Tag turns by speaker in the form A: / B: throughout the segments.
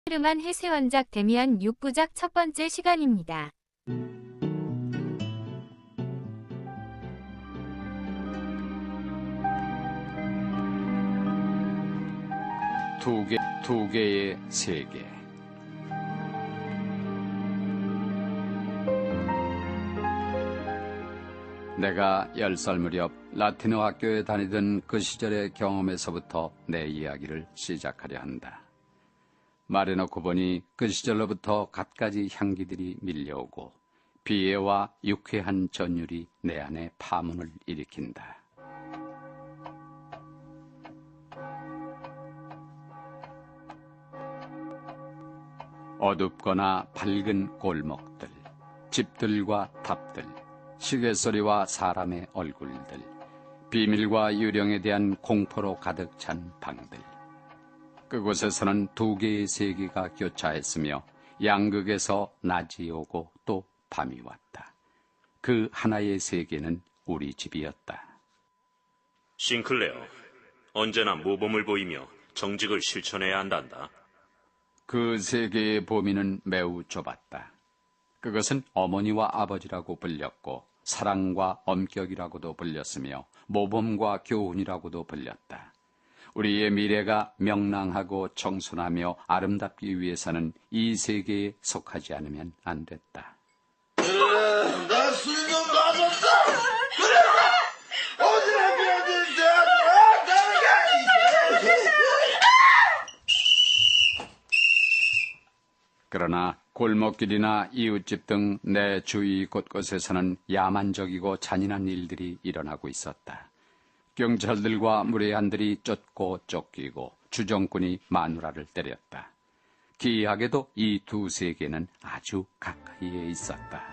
A: 푸르만 해세원작 데미안 6부작 첫 번째 시간입니다.
B: 두 개의 세계. 내가 10살 무렵 라틴어 학교에 다니던 그 시절의 경험에서부터 내 이야기를 시작하려 한다. 말해놓고 보니 그 시절로부터 갖가지 향기들이 밀려오고 비애와 유쾌한 전율이 내 안에 파문을 일으킨다. 어둡거나 밝은 골목들, 집들과 탑들, 시계소리와 사람의 얼굴들, 비밀과 유령에 대한 공포로 가득 찬 방들. 그곳에서는 두 개의 세계가 교차했으며 양극에서 낮이 오고 또 밤이 왔다. 그 하나의 세계는 우리 집이었다.
C: 싱클레어, 언제나 모범을 보이며 정직을 실천해야 한단다.
B: 그 세계의 범위는 매우 좁았다. 그것은 어머니와 아버지라고 불렸고 사랑과 엄격이라고도 불렸으며 모범과 교훈이라고도 불렸다. 우리의 미래가 명랑하고 청순하며 아름답기 위해서는 이 세계에 속하지 않으면 안 됐다.
D: 나 술 좀 마셨어! 그래! 어디나 비었는데!
B: 그러나 골목길이나 이웃집 등 내 주위 곳곳에서는 야만적이고 잔인한 일들이 일어나고 있었다. 경찰들과 무례한들이 쫓고 쫓기고 주정꾼이 마누라를 때렸다. 기이하게도 이 두 세계는 아주 가까이에 있었다.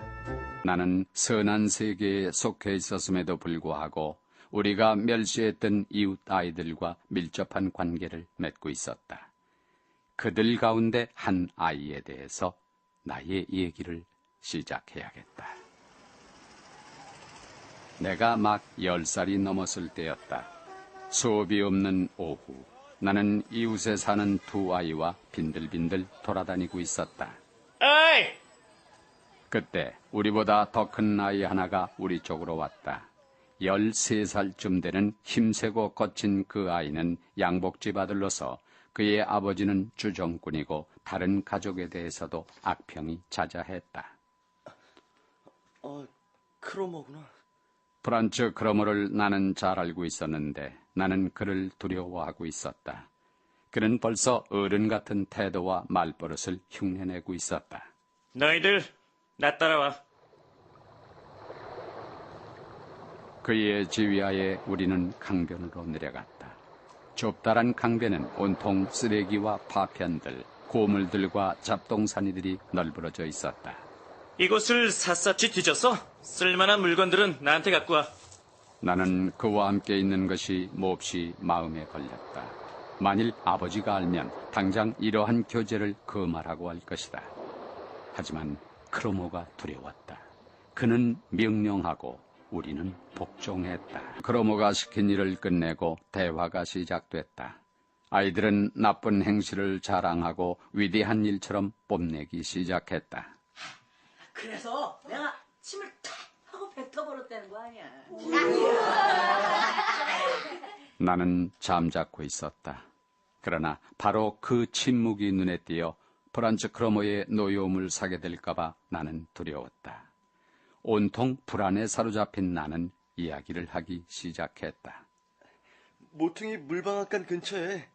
B: 나는 선한 세계에 속해 있었음에도 불구하고 우리가 멸시했던 이웃 아이들과 밀접한 관계를 맺고 있었다. 그들 가운데 한 아이에 대해서 나의 얘기를 시작해야겠다. 내가 막 10살이 넘었을 때였다. 수업이 없는 오후, 나는 이웃에 사는 두 아이와 빈들빈들 돌아다니고 있었다.
E: 어이!
B: 그때 우리보다 더 큰 아이 하나가 우리 쪽으로 왔다. 13살쯤 되는 힘세고 거친 그 아이는 양복집 아들로서 그의 아버지는 주정꾼이고 다른 가족에 대해서도 악평이 자자했다.
E: 크로모구나.
B: 프란츠 크로모를 나는 잘 알고 있었는데 나는 그를 두려워하고 있었다. 그는 벌써 어른 같은 태도와 말버릇을 흉내내고 있었다.
E: 너희들 나 따라와.
B: 그의 지휘하에 우리는 강변으로 내려갔다. 좁다란 강변은 온통 쓰레기와 파편들, 고물들과 잡동사니들이 널브러져 있었다.
E: 이곳을 샅샅이 뒤져서 쓸만한 물건들은 나한테 갖고 와.
B: 나는 그와 함께 있는 것이 몹시 마음에 걸렸다. 만일 아버지가 알면 당장 이러한 교제를 금하라고 할 것이다. 하지만 크로모가 두려웠다. 그는 명령하고 우리는 복종했다. 크로모가 시킨 일을 끝내고 대화가 시작됐다. 아이들은 나쁜 행실을 자랑하고 위대한 일처럼 뽐내기 시작했다.
F: 그래서 내가 침을 탁 하고 뱉어버렸다는 거 아니야.
B: 나는 잠자코 있었다. 그러나 바로 그 침묵이 눈에 띄어 프란츠 크로모의 노여움을 사게 될까봐 나는 두려웠다. 온통 불안에 사로잡힌 나는 이야기를 하기 시작했다.
G: 모퉁이 물방앗간 근처에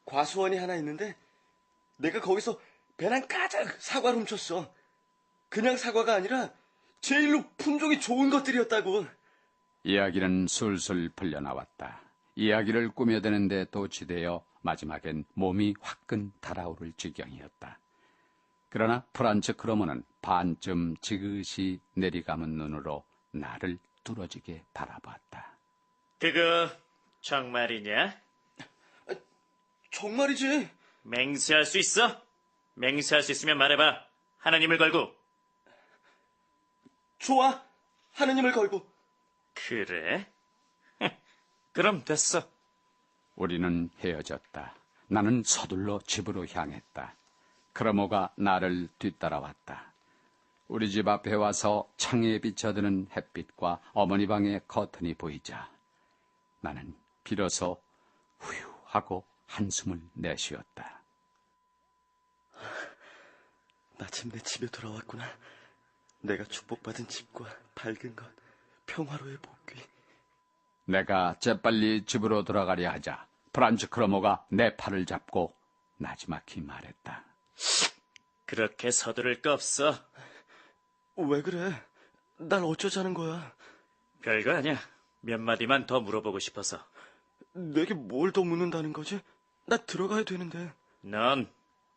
G: 과수원이 하나 있는데 내가 거기서 배낭 가득 사과를 훔쳤어. 그냥 사과가 아니라 제일로 품종이 좋은 것들이었다고.
B: 이야기는 술술 풀려나왔다. 이야기를 꾸며대는데 도취되어 마지막엔 몸이 화끈 달아오를 지경이었다. 그러나 프란츠 크로모는 반쯤 지그시 내리감은 눈으로 나를 뚫어지게 바라봤다.
E: 그거 정말이냐?
G: 정말이지.
E: 맹세할 수 있어? 맹세할 수 있으면 말해봐. 하나님을 걸고.
G: 좋아. 하느님을 걸고.
E: 그래? 그럼 됐어.
B: 우리는 헤어졌다. 나는 서둘러 집으로 향했다. 크로모가 나를 뒤따라왔다. 우리 집 앞에 와서 창에 비쳐드는 햇빛과 어머니 방의 커튼이 보이자 나는 비로소 후유 하고 한숨을 내쉬었다.
G: 마침내 집에 돌아왔구나. 내가 축복받은 집과 밝은 것, 평화로의 복귀.
B: 내가 재빨리 집으로 돌아가려 하자 프란츠 크로모가 내 팔을 잡고 나지막히 말했다.
E: 그렇게 서두를 거 없어.
G: 왜 그래? 날 어쩌자는 거야?
E: 별거 아니야. 몇 마디만 더 물어보고 싶어서.
G: 내게 뭘 더 묻는다는 거지? 나 들어가야 되는데.
E: 넌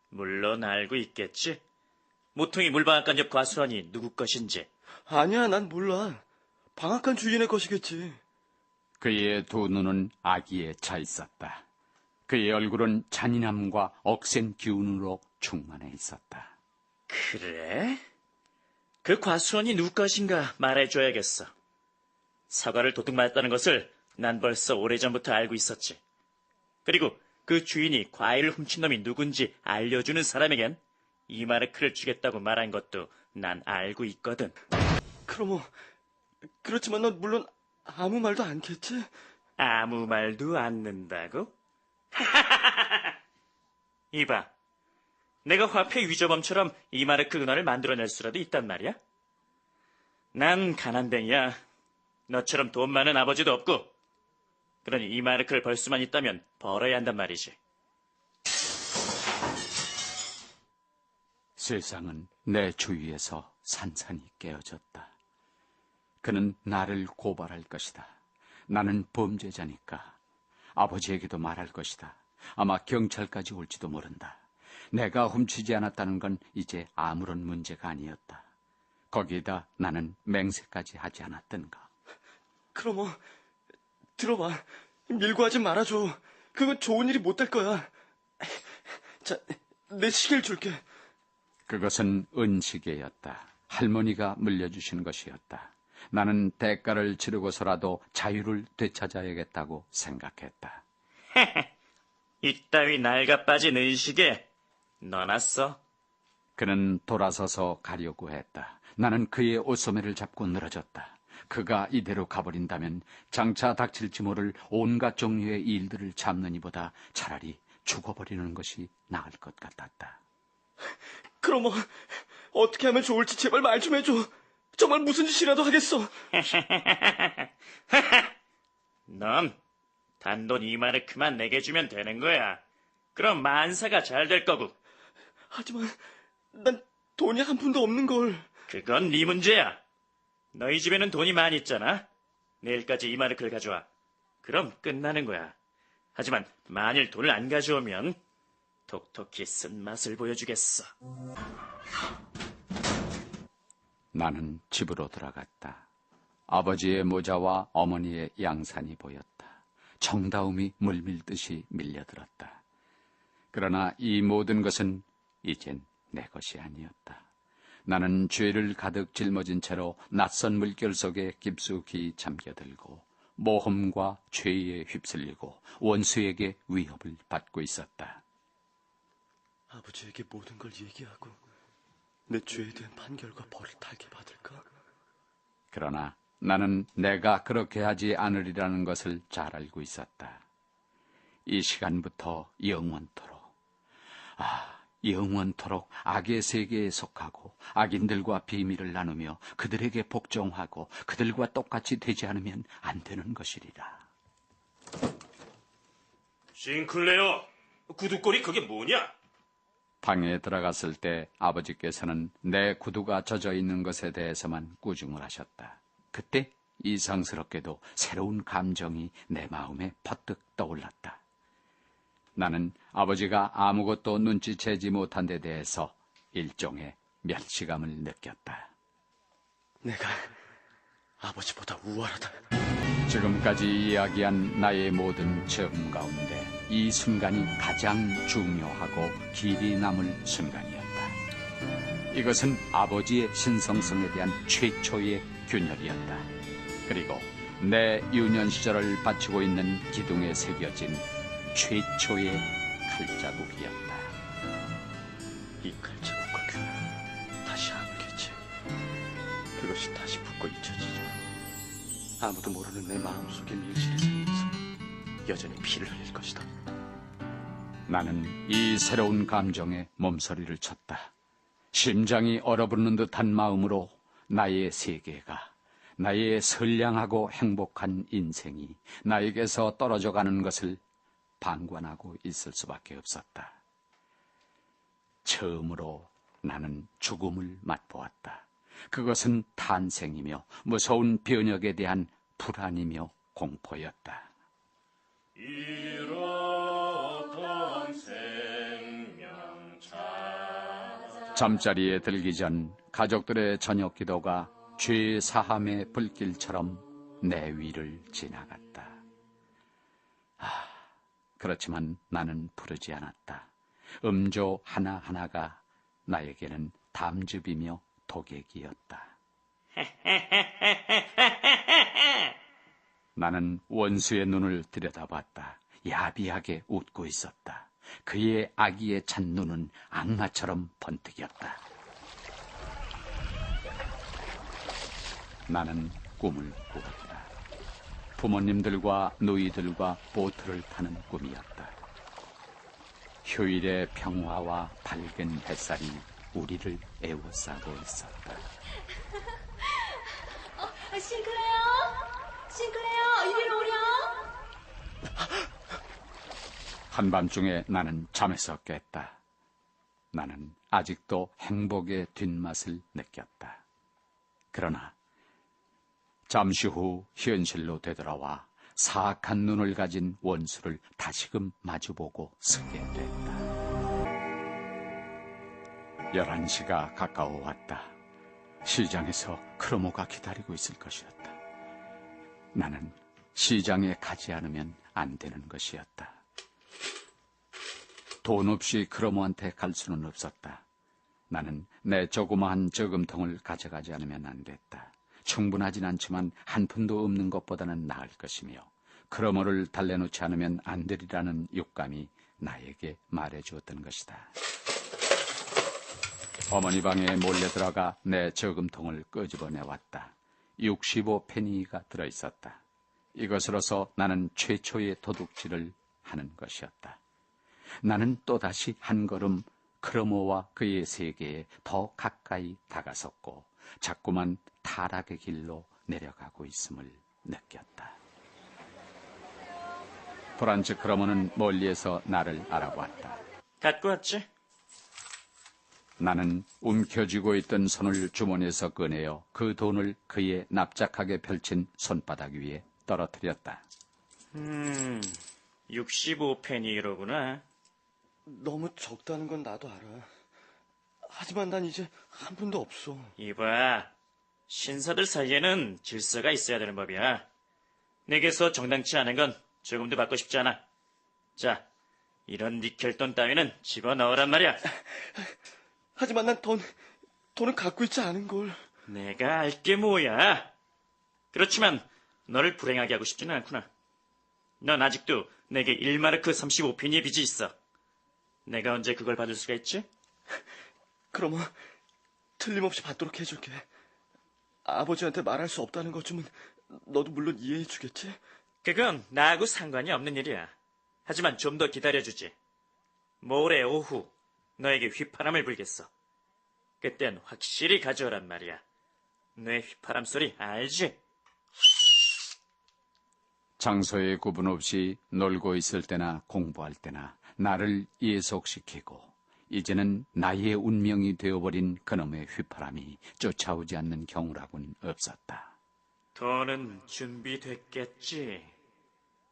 E: 물론 알고 있겠지? 모퉁이 물방앗간 옆 과수원이 누구 것인지.
G: 아니야, 난 몰라. 방앗간 주인의 것이겠지.
B: 그의 두 눈은 아기에 차 있었다. 그의 얼굴은 잔인함과 억센 기운으로 충만해 있었다.
E: 그래? 그 과수원이 누구 것인가 말해줘야겠어. 사과를 도둑 맞았다는 것을 난 벌써 오래전부터 알고 있었지. 그리고 그 주인이 과일을 훔친 놈이 누군지 알려주는 사람에겐 이마르크를 주겠다고 말한 것도 난 알고 있거든.
G: 크로모, 그렇지만 넌 물론 아무 말도 않겠지?
E: 아무 말도 않는다고? 이봐, 내가 화폐 위조범처럼 이마르크 은화를 만들어낼 수라도 있단 말이야? 난 가난뱅이야. 너처럼 돈 많은 아버지도 없고. 그러니 이마르크를 벌 수만 있다면 벌어야 한단 말이지.
B: 세상은 내 주위에서 산산이 깨어졌다. 그는 나를 고발할 것이다. 나는 범죄자니까. 아버지에게도 말할 것이다. 아마 경찰까지 올지도 모른다. 내가 훔치지 않았다는 건 이제 아무런 문제가 아니었다. 거기에다 나는 맹세까지 하지 않았던가.
G: 크로모, 들어봐. 밀고 하지 말아줘. 그건 좋은 일이 못 될 거야. 자, 내 시계를 줄게.
B: 그것은 은시계였다. 할머니가 물려주신 것이었다. 나는 대가를 치르고서라도 자유를 되찾아야겠다고 생각했다.
E: 이따위 낡아 빠진 은시계 너나 써.
B: 그는 돌아서서 가려고 했다. 나는 그의 옷소매를 잡고 늘어졌다. 그가 이대로 가버린다면 장차 닥칠지 모를 온갖 종류의 일들을 참는 이보다 차라리 죽어버리는 것이 나을 것 같았다.
G: 크로모, 어떻게 하면 좋을지 제발 말 좀 해줘. 정말 무슨 짓이라도 하겠어.
E: 넌 단돈 2마르크만 내게 주면 되는 거야. 그럼 만사가 잘 될 거고.
G: 하지만 난 돈이 한 푼도 없는 걸.
E: 그건 네 문제야. 너희 집에는 돈이 많이 있잖아. 내일까지 2마르크를 가져와. 그럼 끝나는 거야. 하지만 만일 돈을 안 가져오면 톡톡히 쓴맛을 보여주겠어.
B: 나는 집으로 돌아갔다. 아버지의 모자와 어머니의 양산이 보였다. 정다움이 물밀듯이 밀려들었다. 그러나 이 모든 것은 이젠 내 것이 아니었다. 나는 죄를 가득 짊어진 채로 낯선 물결 속에 깊숙이 잠겨들고 모험과 죄에 휩쓸리고 원수에게 위협을 받고 있었다.
G: 아버지에게 모든 걸 얘기하고 내 죄에 대한 판결과 벌을 달게 받을까?
B: 그러나 나는 내가 그렇게 하지 않으리라는 것을 잘 알고 있었다. 이 시간부터 영원토록, 영원토록 악의 세계에 속하고 악인들과 비밀을 나누며 그들에게 복종하고 그들과 똑같이 되지 않으면 안 되는 것이리라.
C: 싱클레어, 구두꼴이 그게 뭐냐?
B: 방에 들어갔을 때 아버지께서는 내 구두가 젖어 있는 것에 대해서만 꾸중을 하셨다. 그때 이상스럽게도 새로운 감정이 내 마음에 퍼뜩 떠올랐다. 나는 아버지가 아무것도 눈치채지 못한 데 대해서 일종의 멸시감을 느꼈다.
G: 내가 아버지보다 우월하다.
B: 지금까지 이야기한 나의 모든 체험 가운데 이 순간이 가장 중요하고 길이 남을 순간이었다. 이것은 아버지의 신성성에 대한 최초의 균열이었다. 그리고 내 유년 시절을 바치고 있는 기둥에 새겨진 최초의 칼자국이었다.
G: 이 칼자국과 균은 다시 아프겠지. 그것이 다시 붓고 잊혀지지만 아무도 모르는 내 마음속에 밀실이 생겨서 여전히 피를 흘릴 것이다.
B: 나는 이 새로운 감정에 몸서리를 쳤다. 심장이 얼어붙는 듯한 마음으로 나의 세계가, 나의 선량하고 행복한 인생이 나에게서 떨어져 가는 것을 방관하고 있을 수밖에 없었다. 처음으로 나는 죽음을 맛보았다. 그것은 탄생이며 무서운 변혁에 대한 불안이며 공포였다. 잠자리에 들기 전 가족들의 저녁 기도가 죄 사함의 불길처럼 내 위를 지나갔다. 그렇지만 나는 부르지 않았다. 음조 하나하나가 나에게는 담즙이며 독액이었다. 나는 원수의 눈을 들여다봤다. 야비하게 웃고 있었다. 그의 아기에 찬 눈은 악마처럼 번뜩였다. 나는 꿈을 꾸었다. 부모님들과 누이들과 보트를 타는 꿈이었다. 휴일의 평화와 밝은 햇살이 우리를 에워싸고 있었다.
F: 싱클레어, 이리로 오렴.
B: 한밤중에 나는 잠에서 깼다. 나는 아직도 행복의 뒷맛을 느꼈다. 그러나 잠시 후 현실로 되돌아와 사악한 눈을 가진 원수를 다시금 마주보고 서게 됐다. 11시가 가까워왔다. 시장에서 크로모가 기다리고 있을 것이었다. 나는 시장에 가지 않으면 안 되는 것이었다. 돈 없이 크로모한테 갈 수는 없었다. 나는 내 조그마한 저금통을 가져가지 않으면 안 됐다. 충분하진 않지만 한 푼도 없는 것보다는 나을 것이며 크로모를 달래놓지 않으면 안 되리라는 육감이 나에게 말해주었던 것이다. 어머니 방에 몰래 들어가 내 저금통을 끄집어내왔다. 65페니가 들어있었다. 이것으로서 나는 최초의 도둑질을 하는 것이었다. 나는 또다시 한 걸음 크로모와 그의 세계에 더 가까이 다가섰고 자꾸만 타락의 길로 내려가고 있음을 느꼈다. 프란츠 크로모는 멀리에서 나를 알아보았다.
E: 갖고 왔지?
B: 나는 움켜쥐고 있던 손을 주머니에서 꺼내어 그 돈을 그의 납작하게 펼친 손바닥 위에 떨어뜨렸다.
E: 65페니로구나.
G: 너무 적다는 건 나도 알아. 하지만 난 이제 한 푼도 없어.
E: 이봐, 신사들 사이에는 질서가 있어야 되는 법이야. 내게서 정당치 않은 건 조금도 받고 싶지 않아. 자, 이런 니켈돈 따위는 집어넣으란 말이야.
G: 하지만 난 돈은 갖고 있지 않은 걸.
E: 내가 알게 뭐야. 그렇지만 너를 불행하게 하고 싶지는 않구나. 넌 아직도 내게 1마르크 35페니의 빚이 있어. 내가 언제 그걸 받을 수가 있지?
G: 그럼 틀림없이 받도록 해줄게. 아버지한테 말할 수 없다는 것쯤은 너도 물론 이해해 주겠지?
E: 그건 나하고 상관이 없는 일이야. 하지만 좀 더 기다려주지. 모레 오후 너에게 휘파람을 불겠어. 그땐 확실히 가져오란 말이야. 내 휘파람 소리 알지?
B: 장소의 구분 없이 놀고 있을 때나 공부할 때나 나를 예속시키고 이제는 나의 운명이 되어버린 그놈의 휘파람이 쫓아오지 않는 경우라고는 없었다.
E: 돈은 준비됐겠지.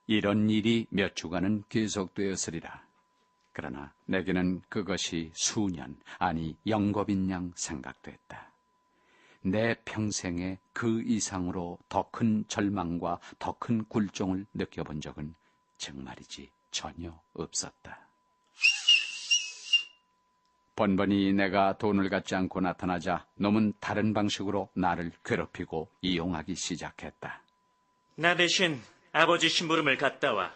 B: 이런 일이 몇 주간은 계속되었으리라. 그러나 내게는 그것이 수년, 아니 영겁인 양 생각됐다. 내 평생에 그 이상으로 더 큰 절망과 더 큰 굴종을 느껴본 적은 정말이지 전혀 없었다. 번번이 내가 돈을 갖지 않고 나타나자 놈은 다른 방식으로 나를 괴롭히고 이용하기 시작했다.
E: 나 대신 아버지 심부름을 갔다 와.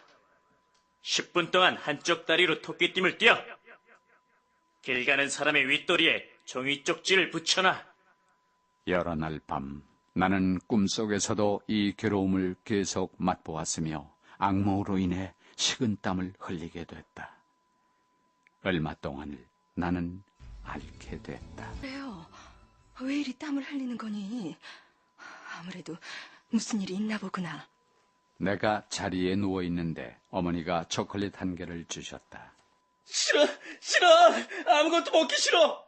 E: 10분 동안 한쪽 다리로 토끼띠을 뛰어. 길 가는 사람의 윗도리에 종이 쪽지를 붙여놔.
B: 여러 날 밤 나는 꿈속에서도 이 괴로움을 계속 맛보았으며 악몽으로 인해 식은땀을 흘리게 됐다. 얼마 동안을 나는 앓게 됐다.
H: 그래요. 왜 이리 땀을 흘리는 거니? 아무래도 무슨 일이 있나 보구나.
B: 내가 자리에 누워 있는데 어머니가 초콜릿 한 개를 주셨다.
G: 싫어, 싫어! 아무것도 먹기 싫어!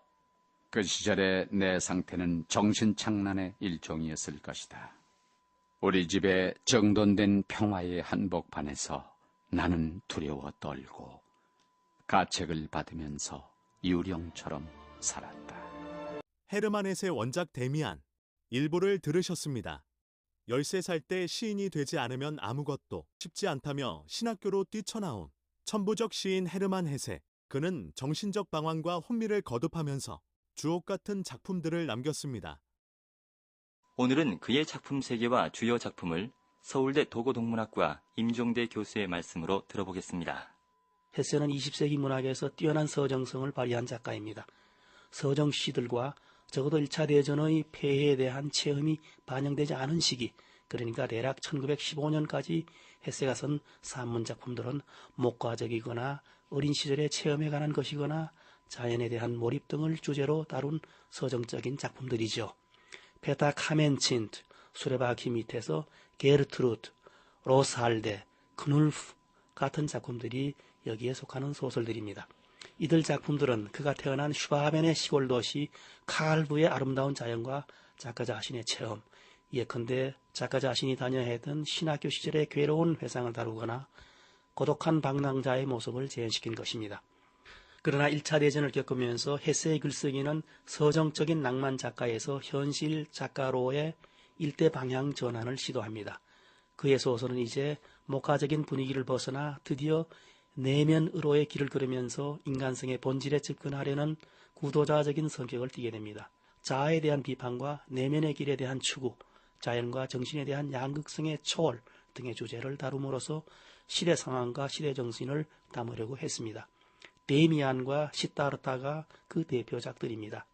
B: 그 시절의 내 상태는 정신착란의 일종이었을 것이다. 우리 집의 정돈된 평화의 한복판에서 나는 두려워 떨고 가책을 받으면서 유령처럼 살았다.
I: 헤르만 헤세 원작 데미안 일부를 들으셨습니다. 13살 때 시인이 되지 않으면 아무것도 쉽지 않다며 신학교로 뛰쳐나온 천부적 시인 헤르만 헤세. 그는 정신적 방황과 혼미를 거듭하면서 주옥 같은 작품들을 남겼습니다.
J: 오늘은 그의 작품 세계와 주요 작품을 서울대 도고동문학과 임종대 교수의 말씀으로 들어보겠습니다.
K: 헤세는 20세기 문학에서 뛰어난 서정성을 발휘한 작가입니다. 서정 시들과 적어도 1차 대전의 폐해에 대한 체험이 반영되지 않은 시기, 그러니까 대략 1915년까지 헤세가 쓴 산문 작품들은 목가적이거나 어린 시절의 체험에 관한 것이거나 자연에 대한 몰입 등을 주제로 다룬 서정적인 작품들이죠. 페타 카멘친트, 수레바퀴 밑에서 게르트루드, 로스할데, 크눌프 같은 작품들이 여기에 속하는 소설들입니다. 이들 작품들은 그가 태어난 슈바벤의 시골 도시 칼부의 아름다운 자연과 작가 자신의 체험, 예컨대 작가 자신이 다녀야 했던 신학교 시절의 괴로운 회상을 다루거나 고독한 방랑자의 모습을 재현시킨 것입니다. 그러나 1차 대전을 겪으면서 헤세의 글쓰기는 서정적인 낭만 작가에서 현실 작가로의 일대 방향 전환을 시도합니다. 그의 소설은 이제 목가적인 분위기를 벗어나 드디어 내면으로의 길을 걸으면서 인간성의 본질에 접근하려는 구도자적인 성격을 띠게 됩니다. 자아에 대한 비판과 내면의 길에 대한 추구, 자연과 정신에 대한 양극성의 초월 등의 주제를 다룸으로써 시대 상황과 시대 정신을 담으려고 했습니다. 데미안과 시타르타가 그 대표작들입니다.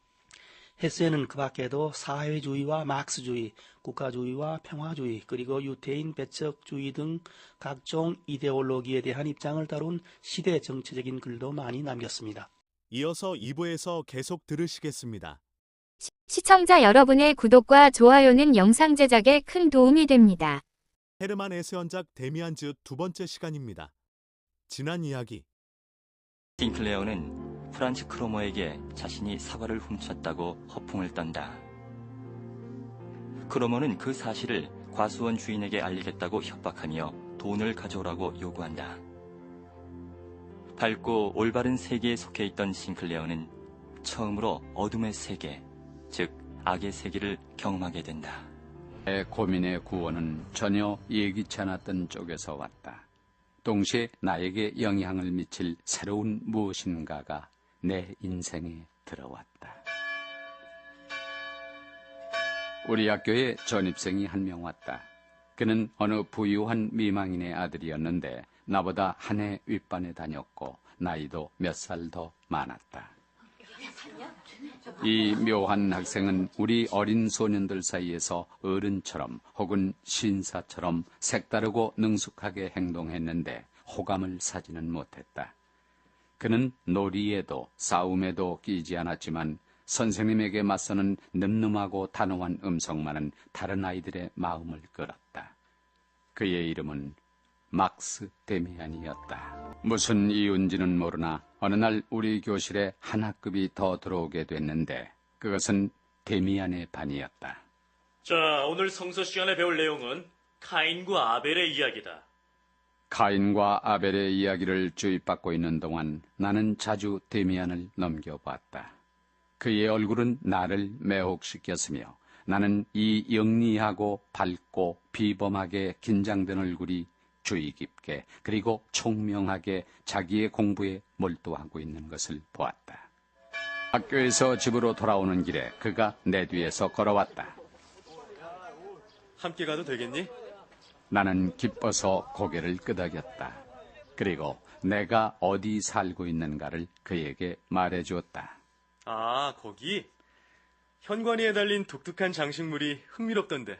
K: 헤세는 그 밖에도 사회주의와 막스주의, 국가주의와 평화주의, 그리고 유태인 배척주의 등 각종 이데올로기에 대한 입장을 다룬 시대 정치적인 글도 많이 남겼습니다.
I: 이어서 2부에서 계속 들으시겠습니다.
A: 시청자 여러분의 구독과 좋아요는 영상 제작에 큰 도움이 됩니다.
I: 헤르만 헤세 원작 데미안 즈읒 두 번째 시간입니다. 지난 이야기.
J: 싱클레어는 프란츠 크로머에게 자신이 사과를 훔쳤다고 허풍을 떤다. 크로머는 그 사실을 과수원 주인에게 알리겠다고 협박하며 돈을 가져오라고 요구한다. 밝고 올바른 세계에 속해 있던 싱클레어는 처음으로 어둠의 세계, 즉 악의 세계를 경험하게 된다.
B: 내 고민의 구원은 전혀 예기치 않았던 쪽에서 왔다. 동시에 나에게 영향을 미칠 새로운 무엇인가가 내 인생에 들어왔다. 우리 학교에 전입생이 한 명 왔다. 그는 어느 부유한 미망인의 아들이었는데 나보다 한 해 윗반에 다녔고 나이도 몇 살 더 많았다. 이 묘한 학생은 우리 어린 소년들 사이에서 어른처럼 혹은 신사처럼 색다르고 능숙하게 행동했는데 호감을 사지는 못했다. 그는 놀이에도 싸움에도 끼지 않았지만 선생님에게 맞서는 늠름하고 단호한 음성만은 다른 아이들의 마음을 끌었다. 그의 이름은 막스 데미안이었다. 무슨 이유인지는 모르나 어느 날 우리 교실에 한 학급이 더 들어오게 됐는데 그것은 데미안의 반이었다.
C: 자, 오늘 성서 시간에 배울 내용은 카인과 아벨의 이야기다.
B: 카인과 아벨의 이야기를 주입받고 있는 동안 나는 자주 데미안을 넘겨봤다. 그의 얼굴은 나를 매혹시켰으며 나는 이 영리하고 밝고 비범하게 긴장된 얼굴이 주의 깊게 그리고 총명하게 자기의 공부에 몰두하고 있는 것을 보았다. 학교에서 집으로 돌아오는 길에 그가 내 뒤에서 걸어왔다.
G: 함께 가도 되겠니?
B: 나는 기뻐서 고개를 끄덕였다. 그리고 내가 어디 살고 있는가를 그에게 말해주었다.
G: 아, 거기? 현관위에 달린 독특한 장식물이 흥미롭던데.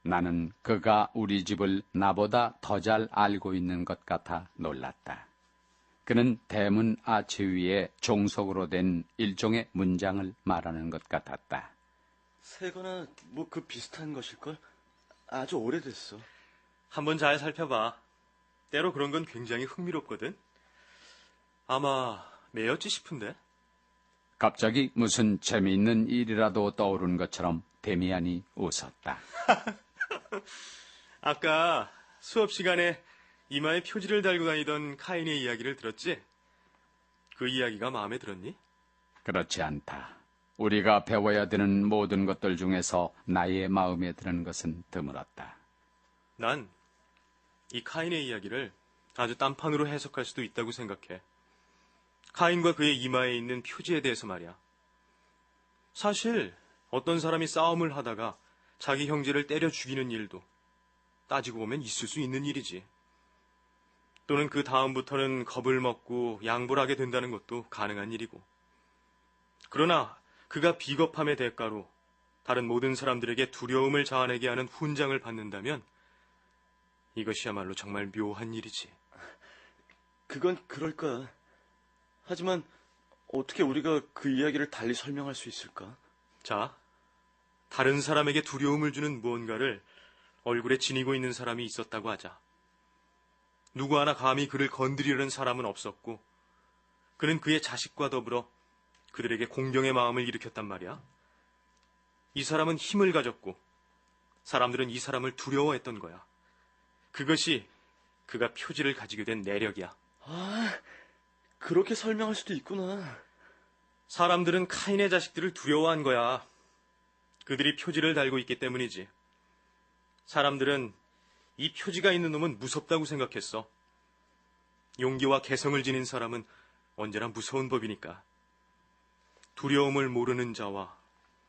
B: 나는 그가 우리 집을 나보다 더 잘 알고 있는 것 같아 놀랐다. 그는 대문 아치 위에 종속으로 된 일종의 문장을 말하는 것 같았다.
G: 새거나 뭐 그 비슷한 것일걸? 아주 오래됐어. 한번 잘 살펴봐. 때로 그런 건 굉장히 흥미롭거든. 아마 매였지 싶은데.
B: 갑자기 무슨 재미있는 일이라도 떠오른 것처럼 데미안이 웃었다.
G: 아까 수업 시간에 이마에 표지를 달고 다니던 카인의 이야기를 들었지? 그 이야기가 마음에 들었니?
B: 그렇지 않다. 우리가 배워야 되는 모든 것들 중에서 나의 마음에 드는 것은 드물었다.
G: 난 이 카인의 이야기를 아주 딴판으로 해석할 수도 있다고 생각해. 카인과 그의 이마에 있는 표지에 대해서 말이야. 사실 어떤 사람이 싸움을 하다가 자기 형제를 때려 죽이는 일도 따지고 보면 있을 수 있는 일이지. 또는 그 다음부터는 겁을 먹고 양보를 하게 된다는 것도 가능한 일이고. 그러나 그가 비겁함의 대가로 다른 모든 사람들에게 두려움을 자아내게 하는 훈장을 받는다면 이것이야말로 정말 묘한 일이지. 그건 그럴 거야. 하지만 어떻게 우리가 그 이야기를 달리 설명할 수 있을까? 자, 다른 사람에게 두려움을 주는 무언가를 얼굴에 지니고 있는 사람이 있었다고 하자. 누구 하나 감히 그를 건드리려는 사람은 없었고 그는 그의 자식과 더불어 그들에게 공경의 마음을 일으켰단 말이야. 이 사람은 힘을 가졌고 사람들은 이 사람을 두려워했던 거야. 그것이 그가 표지를 가지게 된 내력이야. 아, 그렇게 설명할 수도 있구나. 사람들은 카인의 자식들을 두려워한 거야. 그들이 표지를 달고 있기 때문이지. 사람들은 이 표지가 있는 놈은 무섭다고 생각했어. 용기와 개성을 지닌 사람은 언제나 무서운 법이니까. 두려움을 모르는 자와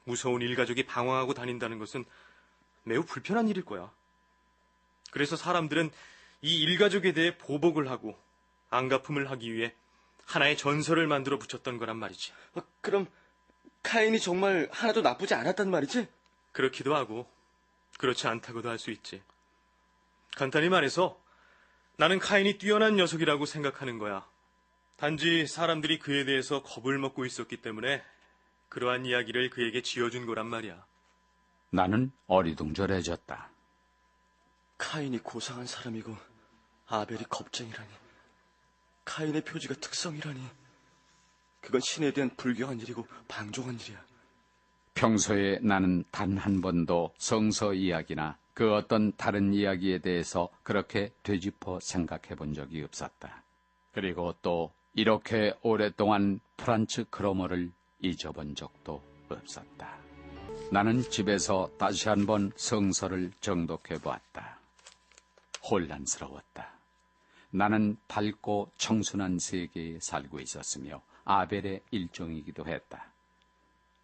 G: 무서운 일가족이 방황하고 다닌다는 것은 매우 불편한 일일 거야. 그래서 사람들은 이 일가족에 대해 보복을 하고 안갚음을 하기 위해 하나의 전설을 만들어 붙였던 거란 말이지. 그럼 카인이 정말 하나도 나쁘지 않았단 말이지? 그렇기도 하고 그렇지 않다고도 할 수 있지. 간단히 말해서 나는 카인이 뛰어난 녀석이라고 생각하는 거야. 단지 사람들이 그에 대해서 겁을 먹고 있었기 때문에 그러한 이야기를 그에게 지어준 거란 말이야.
B: 나는 어리둥절해졌다.
G: 카인이 고상한 사람이고 아벨이 겁쟁이라니. 카인의 표지가 특성이라니. 그건 신에 대한 불경한 일이고 방종한 일이야.
B: 평소에 나는 단 한 번도 성서 이야기나 그 어떤 다른 이야기에 대해서 그렇게 되짚어 생각해 본 적이 없었다. 그리고 또 이렇게 오랫동안 프란츠 크로머를 잊어본 적도 없었다. 나는 집에서 다시 한번 성서를 정독해 보았다. 혼란스러웠다. 나는 밝고 청순한 세계에 살고 있었으며 아벨의 일종이기도 했다.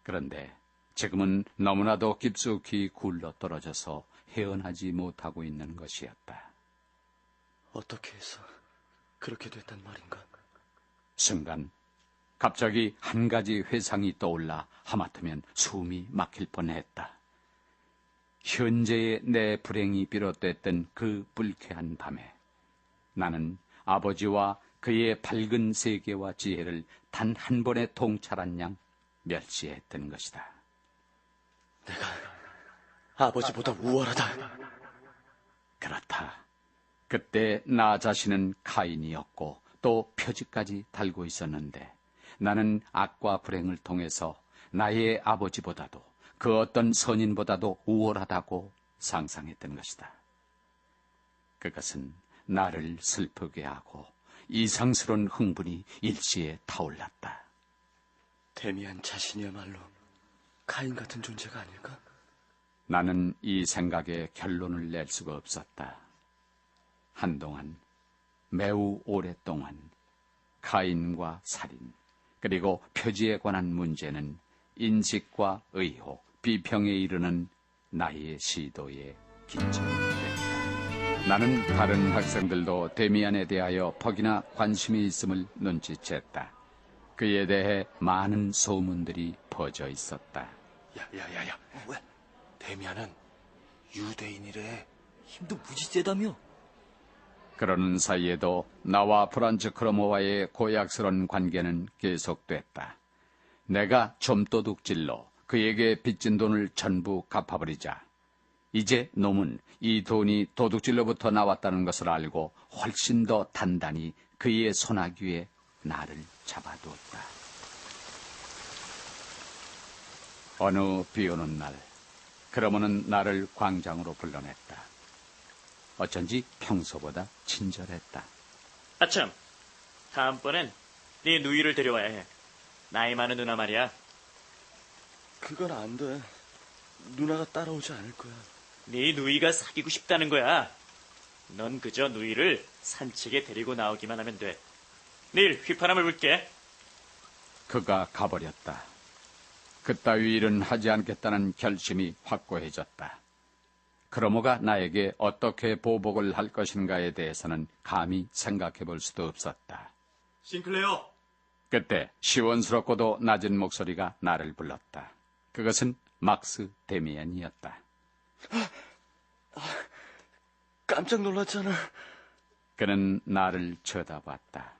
B: 그런데 지금은 너무나도 깊숙이 굴러떨어져서 헤어나지 못하고 있는 것이었다.
G: 어떻게 해서 그렇게 됐단 말인가?
B: 순간 갑자기 한 가지 회상이 떠올라 하마터면 숨이 막힐 뻔했다. 현재의 내 불행이 비롯됐던 그 불쾌한 밤에 나는 아버지와 그의 밝은 세계와 지혜를 단 한 번에 통찰한 양 멸시했던 것이다.
G: 내가 아버지보다 우월하다.
B: 그렇다. 그때 나 자신은 카인이었고 또 표지까지 달고 있었는데 나는 악과 불행을 통해서 나의 아버지보다도 그 어떤 선인보다도 우월하다고 상상했던 것이다. 그것은 나를 슬프게 하고 이상스러운 흥분이 일시에 타올랐다.
G: 데미안 자신이야말로 카인 같은 존재가 아닐까?
B: 나는 이 생각에 결론을 낼 수가 없었다. 한동안, 매우 오랫동안 카인과 살인, 그리고 표지에 관한 문제는 인식과 의혹, 비평에 이르는 나의 시도의 기점이 됐다. 나는 다른 학생들도 데미안에 대하여 퍽이나 관심이 있음을 눈치챘다. 그에 대해 많은 소문들이 퍼져 있었다.
L: 야야야야, 왜? 데미안은 유대인이래.
J: 힘도 무지 세다며?
B: 그러는 사이에도 나와 프란츠 크로모와의 고약스런 관계는 계속됐다. 내가 좀도둑질로 그에게 빚진 돈을 전부 갚아버리자 이제 놈은 이 돈이 도둑질로부터 나왔다는 것을 알고 훨씬 더 단단히 그의 손아귀에 나를 잡아두었다. 어느 비오는 날, 크로모는 나를 광장으로 불러냈다. 어쩐지 평소보다 친절했다.
E: 아참, 다음번엔 네 누이를 데려와야 해. 나이 많은 누나 말이야.
G: 그건 안 돼. 누나가 따라오지 않을 거야.
E: 네 누이가 사귀고 싶다는 거야. 넌 그저 누이를 산책에 데리고 나오기만 하면 돼. 내일 휘파람을 불게.
B: 그가 가버렸다. 그따위 일은 하지 않겠다는 결심이 확고해졌다. 크로모가 나에게 어떻게 보복을 할 것인가에 대해서는 감히 생각해 볼 수도 없었다.
L: 싱클레어!
B: 그때 시원스럽고도 낮은 목소리가 나를 불렀다. 그것은 막스 데미안이었다.
G: 깜짝 놀랐잖아.
B: 그는 나를 쳐다봤다.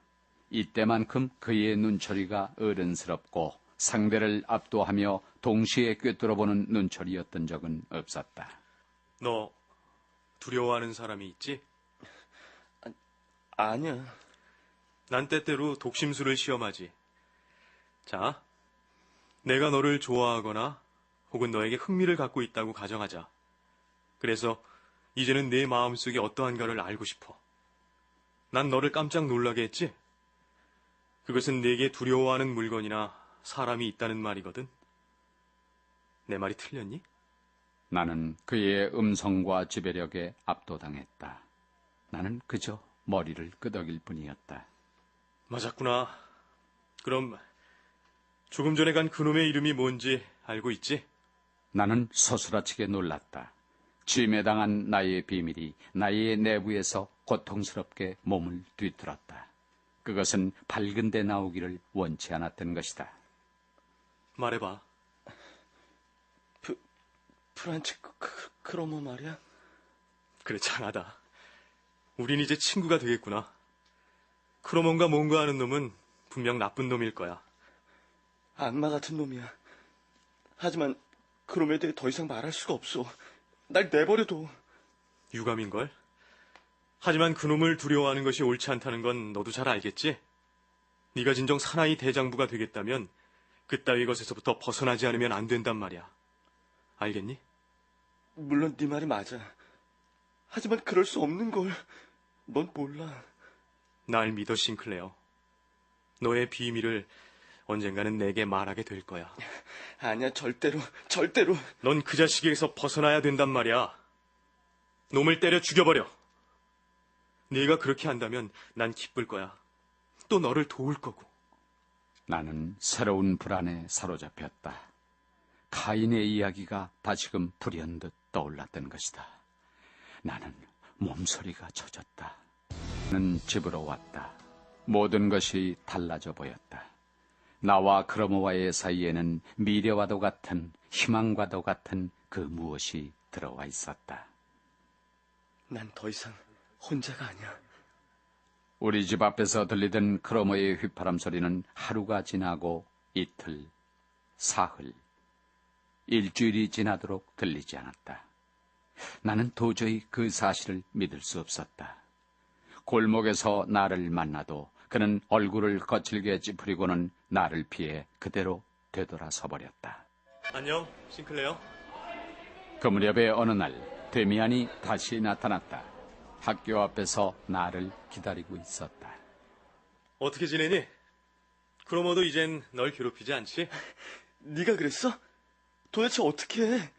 B: 이때만큼 그의 눈초리가 어른스럽고 상대를 압도하며 동시에 꿰뚫어보는 눈초리였던 적은 없었다.
L: 너 두려워하는 사람이 있지?
G: 아니야.
L: 난 때때로 독심술을 시험하지. 자, 내가 너를 좋아하거나 혹은 너에게 흥미를 갖고 있다고 가정하자. 그래서 이제는 내 마음속에 어떠한가를 알고 싶어. 난 너를 깜짝 놀라게 했지? 그것은 내게 두려워하는 물건이나 사람이 있다는 말이거든. 내 말이 틀렸니?
B: 나는 그의 음성과 지배력에 압도당했다. 나는 그저 머리를 끄덕일 뿐이었다.
L: 맞았구나. 그럼 조금 전에 간 그놈의 이름이 뭔지 알고 있지?
B: 나는 소스라치게 놀랐다. 침해당한 나의 비밀이 나의 내부에서 고통스럽게 몸을 뒤틀었다. 그것은 밝은 데 나오기를 원치 않았던 것이다.
L: 말해봐.
G: 프란츠 크로모 말이야?
L: 그래, 장하다. 우린 이제 친구가 되겠구나. 크로몬과 뭔가 하는 놈은 분명 나쁜 놈일 거야.
G: 악마 같은 놈이야. 하지만 그놈에 대해 더 이상 말할 수가 없어. 날 내버려둬.
L: 유감인걸? 하지만 그놈을 두려워하는 것이 옳지 않다는 건 너도 잘 알겠지? 네가 진정 사나이 대장부가 되겠다면 그따위 것에서부터 벗어나지 않으면 안 된단 말이야. 알겠니?
G: 물론 네 말이 맞아. 하지만 그럴 수 없는 걸. 넌 몰라.
L: 날 믿어, 싱클레어. 너의 비밀을 언젠가는 내게 말하게 될 거야.
G: 아니야, 절대로, 절대로.
L: 넌 그 자식에게서 벗어나야 된단 말이야. 놈을 때려 죽여버려. 네가 그렇게 한다면 난 기쁠 거야. 또 너를 도울 거고.
B: 나는 새로운 불안에 사로잡혔다. 카인의 이야기가 다시금 불현듯 떠올랐던 것이다. 나는 몸소리가 젖었다. 나는 집으로 왔다. 모든 것이 달라져 보였다. 나와 크로모와의 사이에는 미래와도 같은 희망과도 같은 그 무엇이 들어와 있었다.
G: 난 더 이상 혼자가 아니야.
B: 우리 집 앞에서 들리던 크로모의 휘파람 소리는 하루가 지나고 이틀, 사흘, 일주일이 지나도록 들리지 않았다. 나는 도저히 그 사실을 믿을 수 없었다. 골목에서 나를 만나도 그는 얼굴을 거칠게 찌푸리고는 나를 피해 그대로 되돌아서 버렸다.
L: 안녕, 싱클레어.
B: 그 무렵의 어느 날 데미안이 다시 나타났다. 학교 앞에서 나를 기다리고 있었다.
L: 어떻게 지내니? 크로모도 이젠 널 괴롭히지 않지?
G: 네가 그랬어? 도대체 어떻게 해?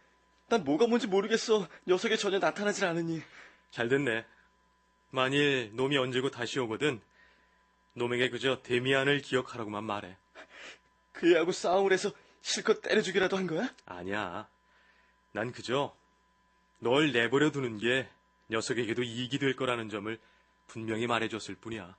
G: 난 뭐가 뭔지 모르겠어. 녀석이 전혀 나타나질 않으니.
L: 잘 됐네. 만일 놈이 언제고 다시 오거든 놈에게 그저 데미안을 기억하라고만 말해.
G: 그 애하고 싸움을 해서 실컷 때려주기라도 한 거야?
L: 아니야. 난 그저 널 내버려 두는 게 녀석에게도 이익이 될 거라는 점을 분명히 말해줬을 뿐이야.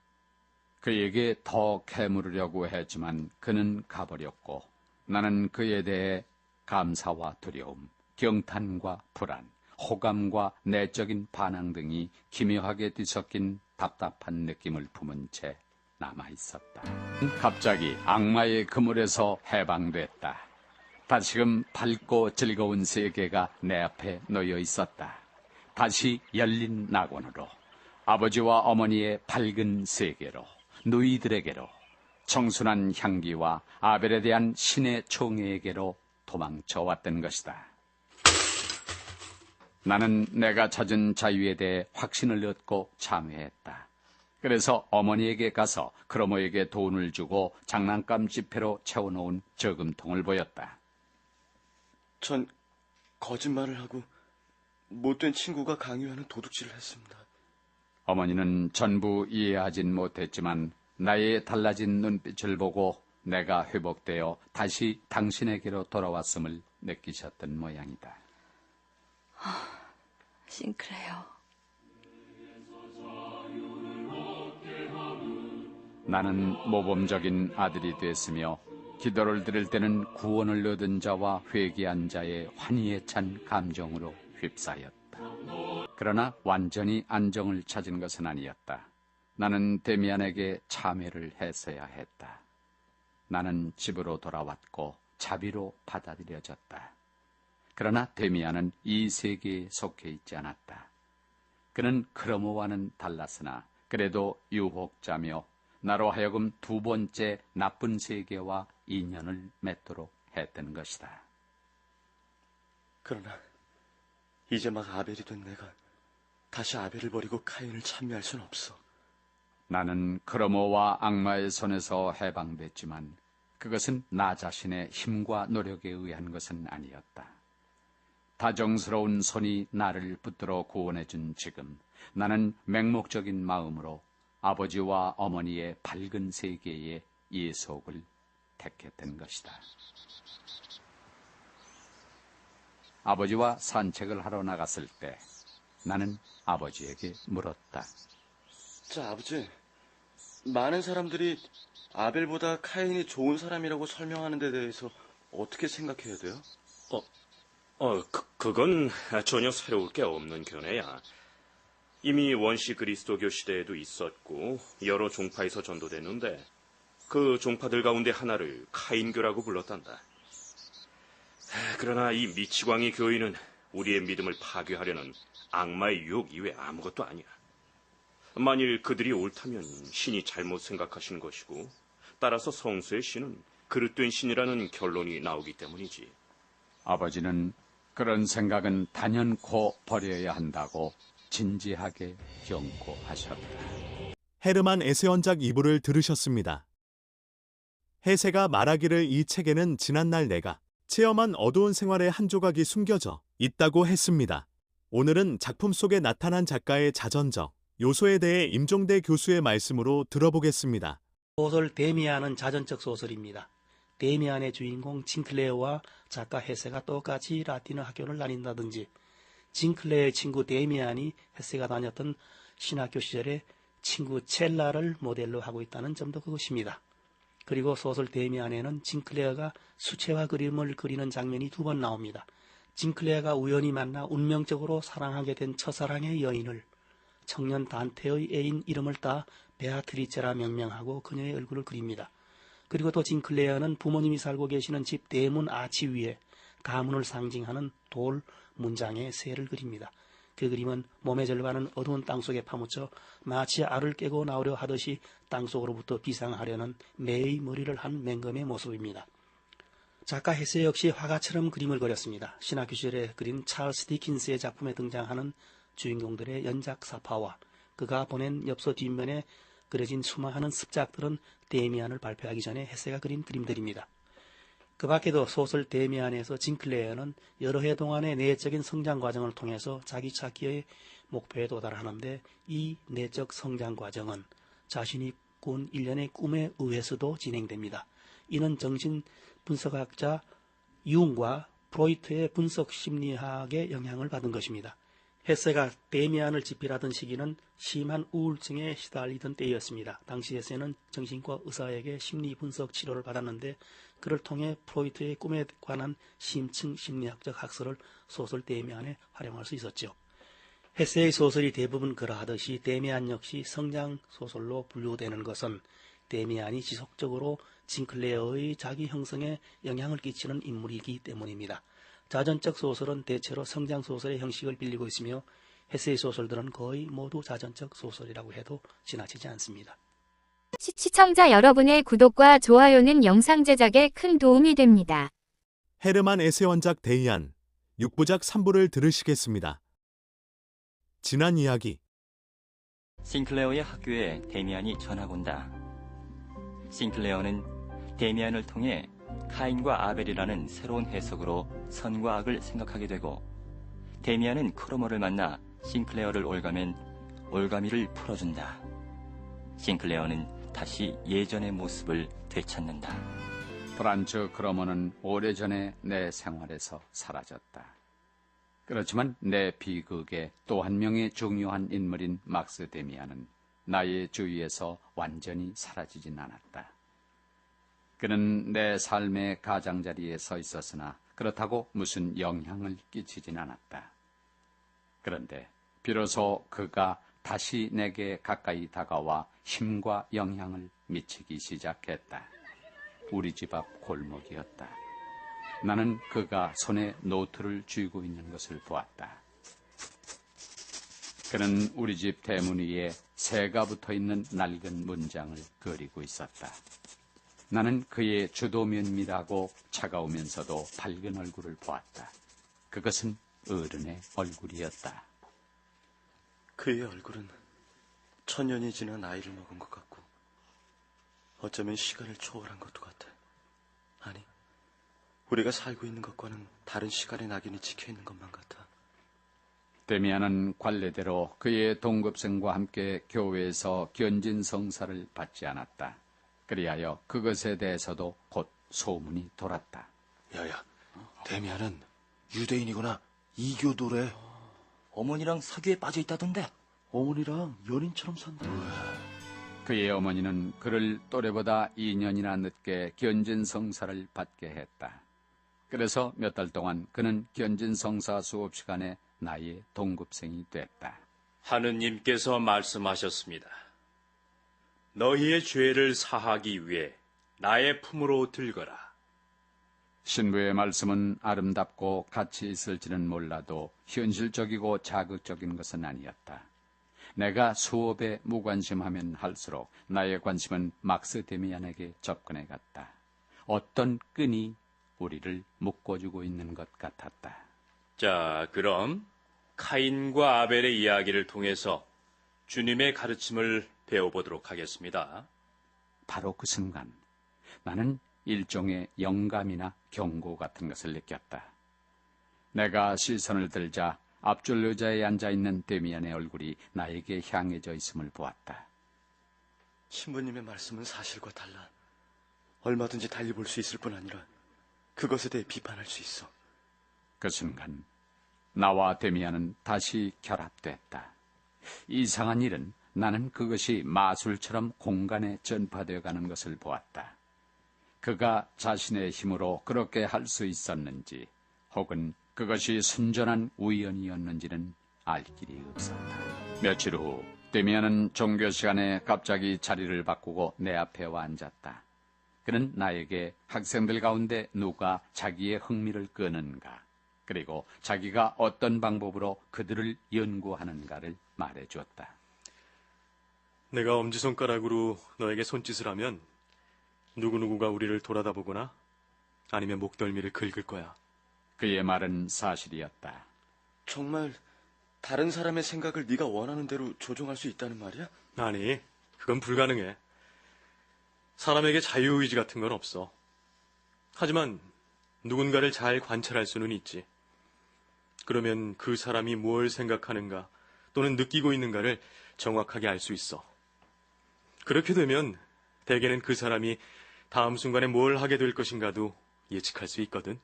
B: 그에게 더 캐물으려고 했지만 그는 가버렸고 나는 그에 대해 감사와 두려움, 경탄과 불안, 호감과 내적인 반항 등이 기묘하게 뒤섞인 답답한 느낌을 품은 채 남아있었다. 갑자기 악마의 그물에서 해방됐다. 다시금 밝고 즐거운 세계가 내 앞에 놓여 있었다. 다시 열린 낙원으로, 아버지와 어머니의 밝은 세계로, 누이들에게로, 청순한 향기와 아벨에 대한 신의 총애에게로 도망쳐 왔던 것이다. 나는 내가 찾은 자유에 대해 확신을 얻고 참회했다. 그래서 어머니에게 가서 크로모에게 돈을 주고 장난감 지폐로 채워놓은 저금통을 보였다.
G: 전 거짓말을 하고 못된 친구가 강요하는 도둑질을 했습니다.
B: 어머니는 전부 이해하진 못했지만 나의 달라진 눈빛을 보고 내가 회복되어 다시 당신에게로 돌아왔음을 느끼셨던 모양이다.
H: 싱클레어.
B: 나는 모범적인 아들이 됐으며 기도를 드릴 때는 구원을 얻은 자와 회개한 자의 환희에 찬 감정으로 휩싸였다. 그러나 완전히 안정을 찾은 것은 아니었다. 나는 데미안에게 참회를 했어야 했다. 나는 집으로 돌아왔고 자비로 받아들여졌다. 그러나 데미안은 이 세계에 속해 있지 않았다. 그는 크로모와는 달랐으나 그래도 유혹자며 나로 하여금 두 번째 나쁜 세계와 인연을 맺도록 했던 것이다.
G: 그러나 이제 막 아벨이 된 내가 다시 아벨을 버리고 카인을 찬미할 순 없어.
B: 나는 크로모와 악마의 손에서 해방됐지만 그것은 나 자신의 힘과 노력에 의한 것은 아니었다. 다정스러운 손이 나를 붙들어 구원해준 지금 나는 맹목적인 마음으로 아버지와 어머니의 밝은 세계의 예속을 택했던 것이다. 아버지와 산책을 하러 나갔을 때 나는 아버지에게 물었다.
G: 자, 아버지. 많은 사람들이 아벨보다 카인이 좋은 사람이라고 설명하는 데 대해서 어떻게 생각해야 돼요?
M: 그건 전혀 새로울 게 없는 견해야. 이미 원시 그리스도교 시대에도 있었고 여러 종파에서 전도됐는데 그 종파들 가운데 하나를 카인교라고 불렀단다. 그러나 이 미치광이 교인은 우리의 믿음을 파괴하려는 악마의 유혹 이외 아무것도 아니야. 만일 그들이 옳다면 신이 잘못 생각하신 것이고 따라서 성수의 신은 그릇된 신이라는 결론이 나오기 때문이지.
B: 아버지는 그런 생각은 단연코 버려야 한다고 진지하게 경고하셨다.
I: 헤르만 에세원작 2부를 들으셨습니다. 헤세가 말하기를 이 책에는 지난날 내가 체험한 어두운 생활의 한 조각이 숨겨져 있다고 했습니다. 오늘은 작품 속에 나타난 작가의 자전적, 요소에 대해 임종대 교수의 말씀으로 들어보겠습니다.
K: 소설 데미안은 자전적 소설입니다. 데미안의 주인공 징클레어와 작가 헤세가 똑같이 라틴어 학교를 다닌다든지 징클레어의 친구 데미안이 헤세가 다녔던 신학교 시절에 친구 첼라를 모델로 하고 있다는 점도 그것입니다. 그리고 소설 데미안에는 징클레어가 수채화 그림을 그리는 장면이 2번 나옵니다. 징클레어가 우연히 만나 운명적으로 사랑하게 된 첫사랑의 여인을 청년 단테의 애인 이름을 따 베아트리체라 명명하고 그녀의 얼굴을 그립니다. 그리고 또 징클레어는 부모님이 살고 계시는 집 대문 아치 위에 가문을 상징하는 돌 문장의 새를 그립니다. 그 그림은 몸의 절반은 어두운 땅속에 파묻혀 마치 알을 깨고 나오려 하듯이 땅속으로부터 비상하려는 매의 머리를 한 맹검의 모습입니다. 작가 헤세 역시 화가처럼 그림을 그렸습니다. 신학교 시절에 그린 찰스 디킨스의 작품에 등장하는 주인공들의 연작 사파와 그가 보낸 엽서 뒷면에 그려진 수많은 습작들은 데미안을 발표하기 전에 헤세가 그린 그림들입니다. 그 밖에도 소설 데미안에서 징클레어는 여러 해 동안의 내적인 성장 과정을 통해서 자기 찾기의 목표에 도달하는데 이 내적 성장 과정은 자신이 꾼 일련의 꿈에 의해서도 진행됩니다. 이는 정신 분석학자 융과 프로이트의 분석 심리학의 영향을 받은 것입니다. 헤세가 데미안을 집필하던 시기는 심한 우울증에 시달리던 때였습니다. 당시 헤세는 정신과 의사에게 심리 분석 치료를 받았는데 그를 통해 프로이트의 꿈에 관한 심층 심리학적 학설을 소설 데미안에 활용할 수 있었죠. 헤세의 소설이 대부분 그러하듯이 데미안 역시 성장 소설로 분류되는 것은 데미안이 지속적으로 징클레어의 자기 형성에 영향을 끼치는 인물이기 때문입니다. 자전적 소설은 대체로 성장 소설의 형식을 빌리고 있으며 헤세의 소설들은 거의 모두 자전적 소설이라고 해도 지나치지 않습니다.
A: 시청자 여러분의 구독과 좋아요는 영상 제작에 큰 도움이 됩니다.
I: 헤르만 에세 원작 데미안 6부작 3부를 들으시겠습니다. 지난 이야기.
J: 싱클레어의 학교에 데미안이 전학 온다. 싱클레어는 데미안을 통해 카인과 아벨이라는 새로운 해석으로 선과 악을 생각하게 되고, 데미안은 크로머를 만나 싱클레어를 올가면 올가미를 풀어준다. 싱클레어는 다시 예전의 모습을 되찾는다.
B: 프란츠 크로머는 오래전에 내 생활에서 사라졌다. 그렇지만 내 비극의 또 한 명의 중요한 인물인 막스 데미안은 나의 주위에서 완전히 사라지진 않았다. 그는 내 삶의 가장자리에 서 있었으나 그렇다고 무슨 영향을 끼치진 않았다. 그런데 비로소 그가 다시 내게 가까이 다가와 힘과 영향을 미치기 시작했다. 우리 집 앞 골목이었다. 나는 그가 손에 노트를 쥐고 있는 것을 보았다. 그는 우리 집 대문 위에 새가 붙어있는 낡은 문장을 그리고 있었다. 나는 그의 주도 면밀하고 차가우면서도 밝은 얼굴을 보았다. 그것은 어른의 얼굴이었다.
G: 그의 얼굴은 천년이 지난 나이를 먹은 것 같고 어쩌면 시간을 초월한 것도 같아. 아니, 우리가 살고 있는 것과는 다른 시간의 낙인이 찍혀있는 것만 같아.
B: 데미안은 관례대로 그의 동급생과 함께 교회에서 견진 성사를 받지 않았다. 그리하여 그것에 대해서도 곧 소문이 돌았다.
D: 야야, 데미안은 유대인이구나. 이교도래.
J: 어머니랑 사귀에 빠져 있다던데.
D: 어머니랑 연인처럼 산다.
B: 그의 어머니는 그를 또래보다 2년이나 늦게 견진 성사를 받게 했다. 그래서 몇 달 동안 그는 견진 성사 수업 시간에 나의 동급생이 됐다.
N: 하느님께서 말씀하셨습니다. 너희의 죄를 사하기 위해 나의 품으로 들거라.
B: 신부의 말씀은 아름답고 가치 있을지는 몰라도 현실적이고 자극적인 것은 아니었다. 내가 수업에 무관심하면 할수록 나의 관심은 막스 데미안에게 접근해 갔다. 어떤 끈이 우리를 묶어주고 있는 것 같았다.
N: 자, 그럼 카인과 아벨의 이야기를 통해서 주님의 가르침을 배워보도록 하겠습니다.
B: 바로 그 순간 나는 일종의 영감이나 경고 같은 것을 느꼈다. 내가 시선을 들자 앞줄 의자에 앉아있는 데미안의 얼굴이 나에게 향해져 있음을 보았다.
G: 신부님의 말씀은 사실과 달라. 얼마든지 달리 볼 수 있을 뿐 아니라 그것에 대해 비판할 수 있어.
B: 그 순간 나와 데미안은 다시 결합됐다. 이상한 일은 나는 그것이 마술처럼 공간에 전파되어 가는 것을 보았다. 그가 자신의 힘으로 그렇게 할 수 있었는지 혹은 그것이 순전한 우연이었는지는 알 길이 없었다. 며칠 후 데미안은 종교 시간에 갑자기 자리를 바꾸고 내 앞에 와 앉았다. 그는 나에게 학생들 가운데 누가 자기의 흥미를 끄는가, 그리고 자기가 어떤 방법으로 그들을 연구하는가를 말해주었다.
L: 내가 엄지손가락으로 너에게 손짓을 하면 누구누구가 우리를 돌아다보거나 아니면 목덜미를 긁을 거야.
B: 그의 말은 사실이었다.
G: 정말 다른 사람의 생각을 네가 원하는 대로 조종할 수 있다는 말이야?
L: 아니, 그건 불가능해. 사람에게 자유의지 같은 건 없어. 하지만 누군가를 잘 관찰할 수는 있지. 그러면 그 사람이 뭘 생각하는가 또는 느끼고 있는가를 정확하게 알 수 있어. 그렇게 되면 대개는 그 사람이 다음 순간에 뭘 하게 될 것인가도 예측할 수 있거든.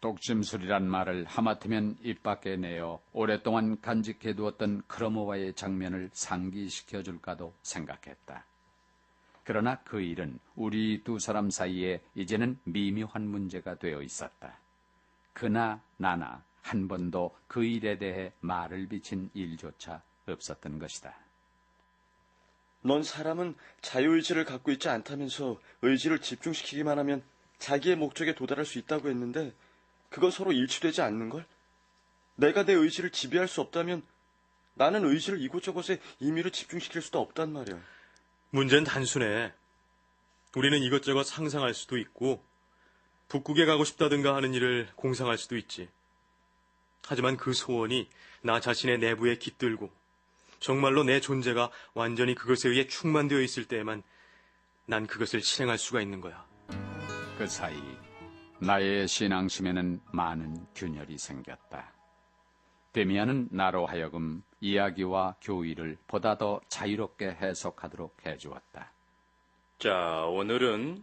B: 독심술이란 말을 하마터면 입 밖에 내어 오랫동안 간직해두었던 크로모와의 장면을 상기시켜줄까도 생각했다. 그러나 그 일은 우리 두 사람 사이에 이제는 미묘한 문제가 되어 있었다. 그나 나나 한 번도 그 일에 대해 말을 비친 일조차 없었던 것이다.
G: 넌 사람은 자유의지를 갖고 있지 않다면서 의지를 집중시키기만 하면 자기의 목적에 도달할 수 있다고 했는데 그건 서로 일치되지 않는걸? 내가 내 의지를 지배할 수 없다면 나는 의지를 이곳저곳에 임의로 집중시킬 수도 없단 말이야.
L: 문제는 단순해. 우리는 이것저것 상상할 수도 있고 북극에 가고 싶다든가 하는 일을 공상할 수도 있지. 하지만 그 소원이 나 자신의 내부에 깃들고 정말로 내 존재가 완전히 그것에 의해 충만되어 있을 때에만 난 그것을 실행할 수가 있는 거야.
B: 그 사이 나의 신앙심에는 많은 균열이 생겼다. 데미안은 나로 하여금 이야기와 교의를 보다 더 자유롭게 해석하도록 해주었다.
N: 자, 오늘은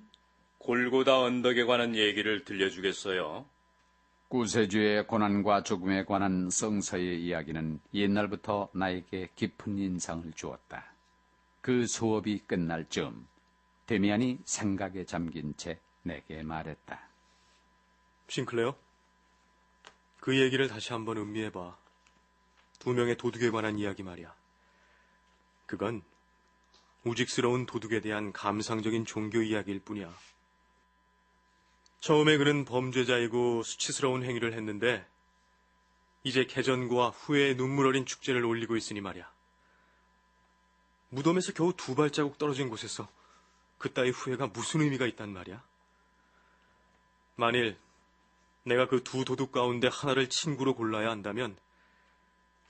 N: 골고다 언덕에 관한 얘기를 들려주겠어요.
B: 구세주의 고난과 죽음에 관한 성서의 이야기는 옛날부터 나에게 깊은 인상을 주었다. 그 수업이 끝날 즈음 데미안이 생각에 잠긴 채 내게 말했다.
L: 싱클레어, 그 얘기를 다시 한번 음미해봐. 두 명의 도둑에 관한 이야기 말이야. 그건 우직스러운 도둑에 대한 감상적인 종교 이야기일 뿐이야. 처음에 그는 범죄자이고 수치스러운 행위를 했는데 이제 개전과 후회의 눈물 어린 축제를 올리고 있으니 말이야. 무덤에서 겨우 2발자국 떨어진 곳에서 그따위 후회가 무슨 의미가 있단 말이야? 만일 내가 그 두 도둑 가운데 하나를 친구로 골라야 한다면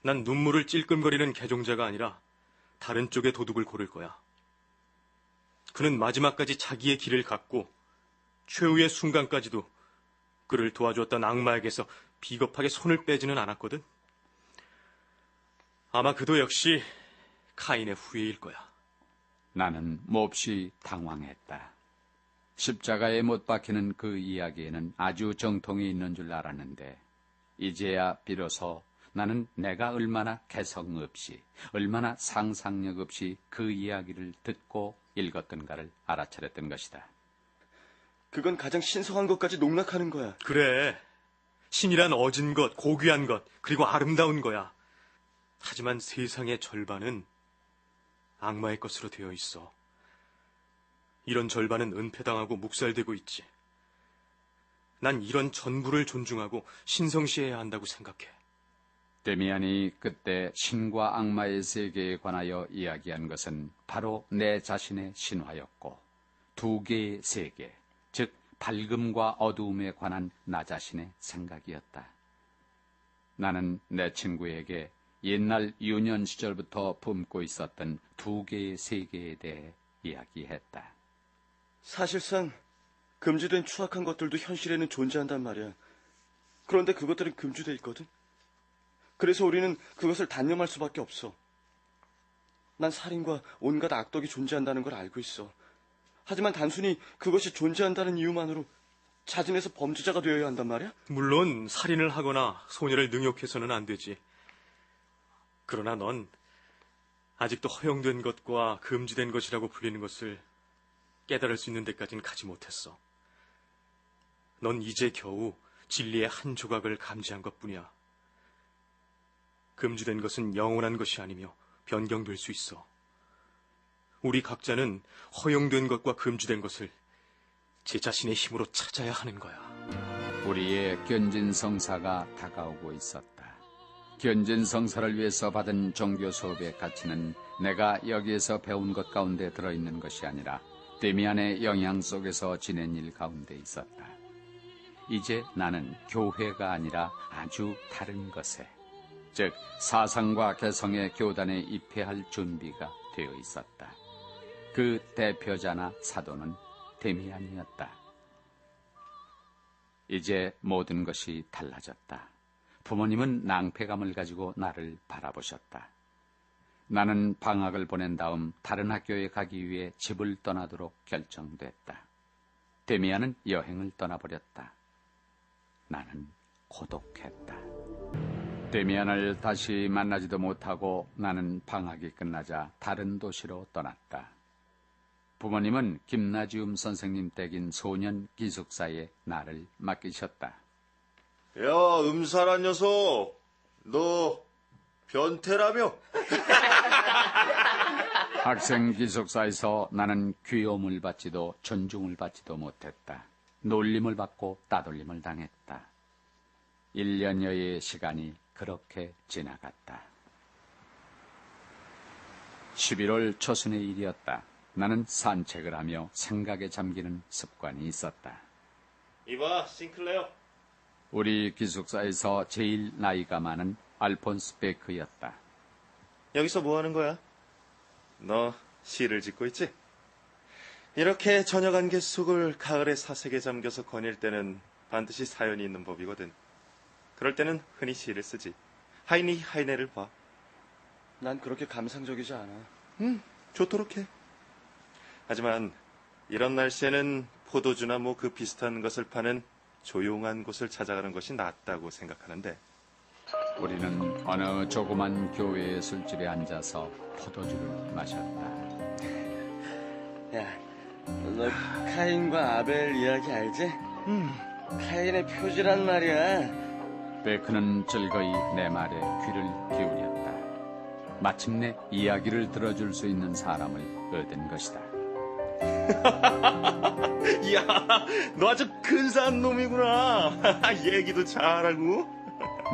L: 난 눈물을 찔끔거리는 개종자가 아니라 다른 쪽의 도둑을 고를 거야. 그는 마지막까지 자기의 길을 갔고 최후의 순간까지도 그를 도와주었던 악마에게서 비겁하게 손을 빼지는 않았거든. 아마 그도 역시 카인의 후예일 거야.
B: 나는 몹시 당황했다. 십자가에 못 박히는 그 이야기에는 아주 정통이 있는 줄 알았는데 이제야 비로소 나는 내가 얼마나 개성 없이, 얼마나 상상력 없이 그 이야기를 듣고 읽었던가를 알아차렸던 것이다.
G: 그건 가장 신성한 것까지 농락하는 거야.
L: 그래. 신이란 어진 것, 고귀한 것, 그리고 아름다운 거야. 하지만 세상의 절반은 악마의 것으로 되어 있어. 이런 절반은 은폐당하고 묵살되고 있지. 난 이런 전부를 존중하고 신성시해야 한다고 생각해.
B: 데미안이 그때 신과 악마의 세계에 관하여 이야기한 것은 바로 내 자신의 신화였고 두 개의 세계, 즉 밝음과 어두움에 관한 나 자신의 생각이었다. 나는 내 친구에게 옛날 유년 시절부터 품고 있었던 두 개의 세계에 대해 이야기했다.
G: 사실상 금지된 추악한 것들도 현실에는 존재한단 말이야. 그런데 그것들은 금지돼 있거든. 그래서 우리는 그것을 단념할 수밖에 없어. 난 살인과 온갖 악덕이 존재한다는 걸 알고 있어. 하지만 단순히 그것이 존재한다는 이유만으로 자진해서 범죄자가 되어야 한단 말이야?
L: 물론 살인을 하거나 소녀를 능욕해서는 안 되지. 그러나 넌 아직도 허용된 것과 금지된 것이라고 불리는 것을 깨달을 수 있는 데까지는 가지 못했어. 넌 이제 겨우 진리의 한 조각을 감지한 것뿐이야. 금지된 것은 영원한 것이 아니며 변경될 수 있어. 우리 각자는 허용된 것과 금지된 것을 제 자신의 힘으로 찾아야 하는 거야.
B: 우리의 견진성사가 다가오고 있었다. 견진성사를 위해서 받은 종교 수업의 가치는 내가 여기에서 배운 것 가운데 들어있는 것이 아니라 데미안의 영향 속에서 지낸 일 가운데 있었다. 이제 나는 교회가 아니라 아주 다른 것에, 즉 사상과 개성의 교단에 입회할 준비가 되어 있었다. 그 대표자나 사도는 데미안이었다. 이제 모든 것이 달라졌다. 부모님은 낭패감을 가지고 나를 바라보셨다. 나는 방학을 보낸 다음 다른 학교에 가기 위해 집을 떠나도록 결정됐다. 데미안은 여행을 떠나버렸다. 나는 고독했다. 데미안을 다시 만나지도 못하고 나는 방학이 끝나자 다른 도시로 떠났다. 부모님은 김나지움 선생님 댁인 소년 기숙사에 나를 맡기셨다.
G: 야, 음살한 녀석. 너 변태라며?
B: 학생 기숙사에서 나는 귀여움을 받지도 존중을 받지도 못했다. 놀림을 받고 따돌림을 당했다. 1년여의 시간이 그렇게 지나갔다. 11월 초순의 일이었다. 나는 산책을 하며 생각에 잠기는 습관이 있었다.
G: 이봐, 싱클레어.
B: 우리 기숙사에서 제일 나이가 많은 알폰스 베크였다.
G: 여기서 뭐 하는 거야? 너 시를 짓고 있지? 이렇게 저녁 안개 속을 가을의 사색에 잠겨서 거닐 때는 반드시 사연이 있는 법이거든. 그럴 때는 흔히 시를 쓰지. 하이니 하이네를 봐. 난 그렇게 감상적이지 않아. 좋도록 해. 하지만 이런 날씨에는 포도주나 뭐 그 비슷한 것을 파는 조용한 곳을 찾아가는 것이 낫다고 생각하는데.
B: 우리는 어느 조그만 교회의 술집에 앉아서 포도주를 마셨다.
G: 야, 너 카인과 아벨 이야기 알지? 카인의 표지란 말이야.
B: 베크는 즐거이 내 말에 귀를 기울였다. 마침내 이야기를 들어줄 수 있는 사람을 얻은 것이다.
G: 야, 너 아주 근사한 놈이구나. 얘기도 잘하고.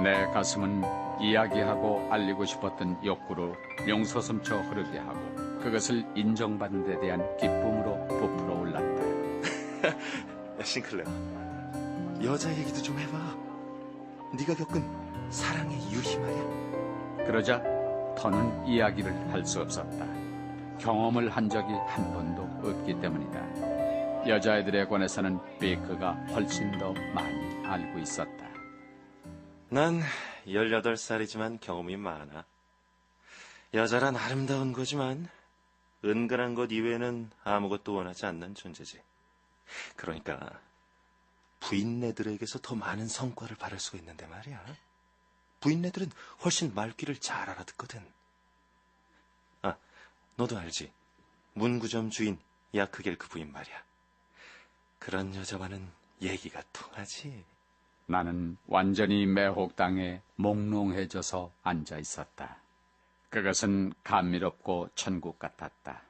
B: 내 가슴은 이야기하고 알리고 싶었던 욕구로 용솟음쳐 흐르게 하고 그것을 인정받는 데 대한 기쁨으로 부풀어 올랐다.
G: 야, 싱클레어, 여자 얘기도 좀 해봐. 네가 겪은 사랑의 유희 말이야.
B: 그러자 더는 이야기를 할 수 없었다. 경험을 한 적이 한 번도 없기 때문이다. 여자애들에 관해서는 베이크가 훨씬 더 많이 알고 있었다.
G: 난 18살이지만 경험이 많아. 여자란 아름다운 거지만 은근한 것 이외에는 아무것도 원하지 않는 존재지. 그러니까 부인네들에게서 더 많은 성과를 바랄 수가 있는데 말이야. 부인네들은 훨씬 말귀를 잘 알아듣거든. 아, 너도 알지? 문구점 주인 야크겔크 부인 말이야. 그런 여자와는 얘기가 통하지.
B: 나는 완전히 매혹당해 몽롱해져서 앉아 있었다. 그것은 감미롭고 천국 같았다.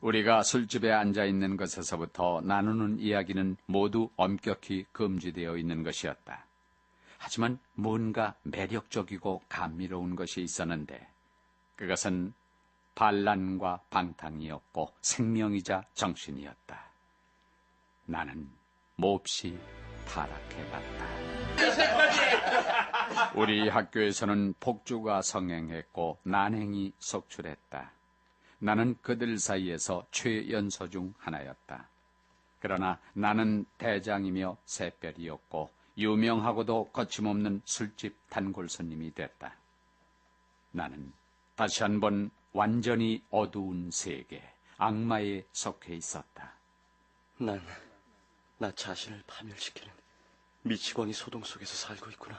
B: 우리가 술집에 앉아 있는 것에서부터 나누는 이야기는 모두 엄격히 금지되어 있는 것이었다. 하지만 뭔가 매력적이고 감미로운 것이 있었는데 그것은 반란과 방탕이었고 생명이자 정신이었다. 나는 몹시 타락해갔다. 우리 학교에서는 폭주가 성행했고 난행이 속출했다. 나는 그들 사이에서 최연소 중 하나였다. 그러나 나는 대장이며 새별이었고 유명하고도 거침없는 술집 단골 손님이 됐다. 나는 다시 한번 완전히 어두운 세계, 악마에 속해 있었다.
G: 난 나 자신을 파멸시키는 미치광이 소동 속에서 살고 있구나.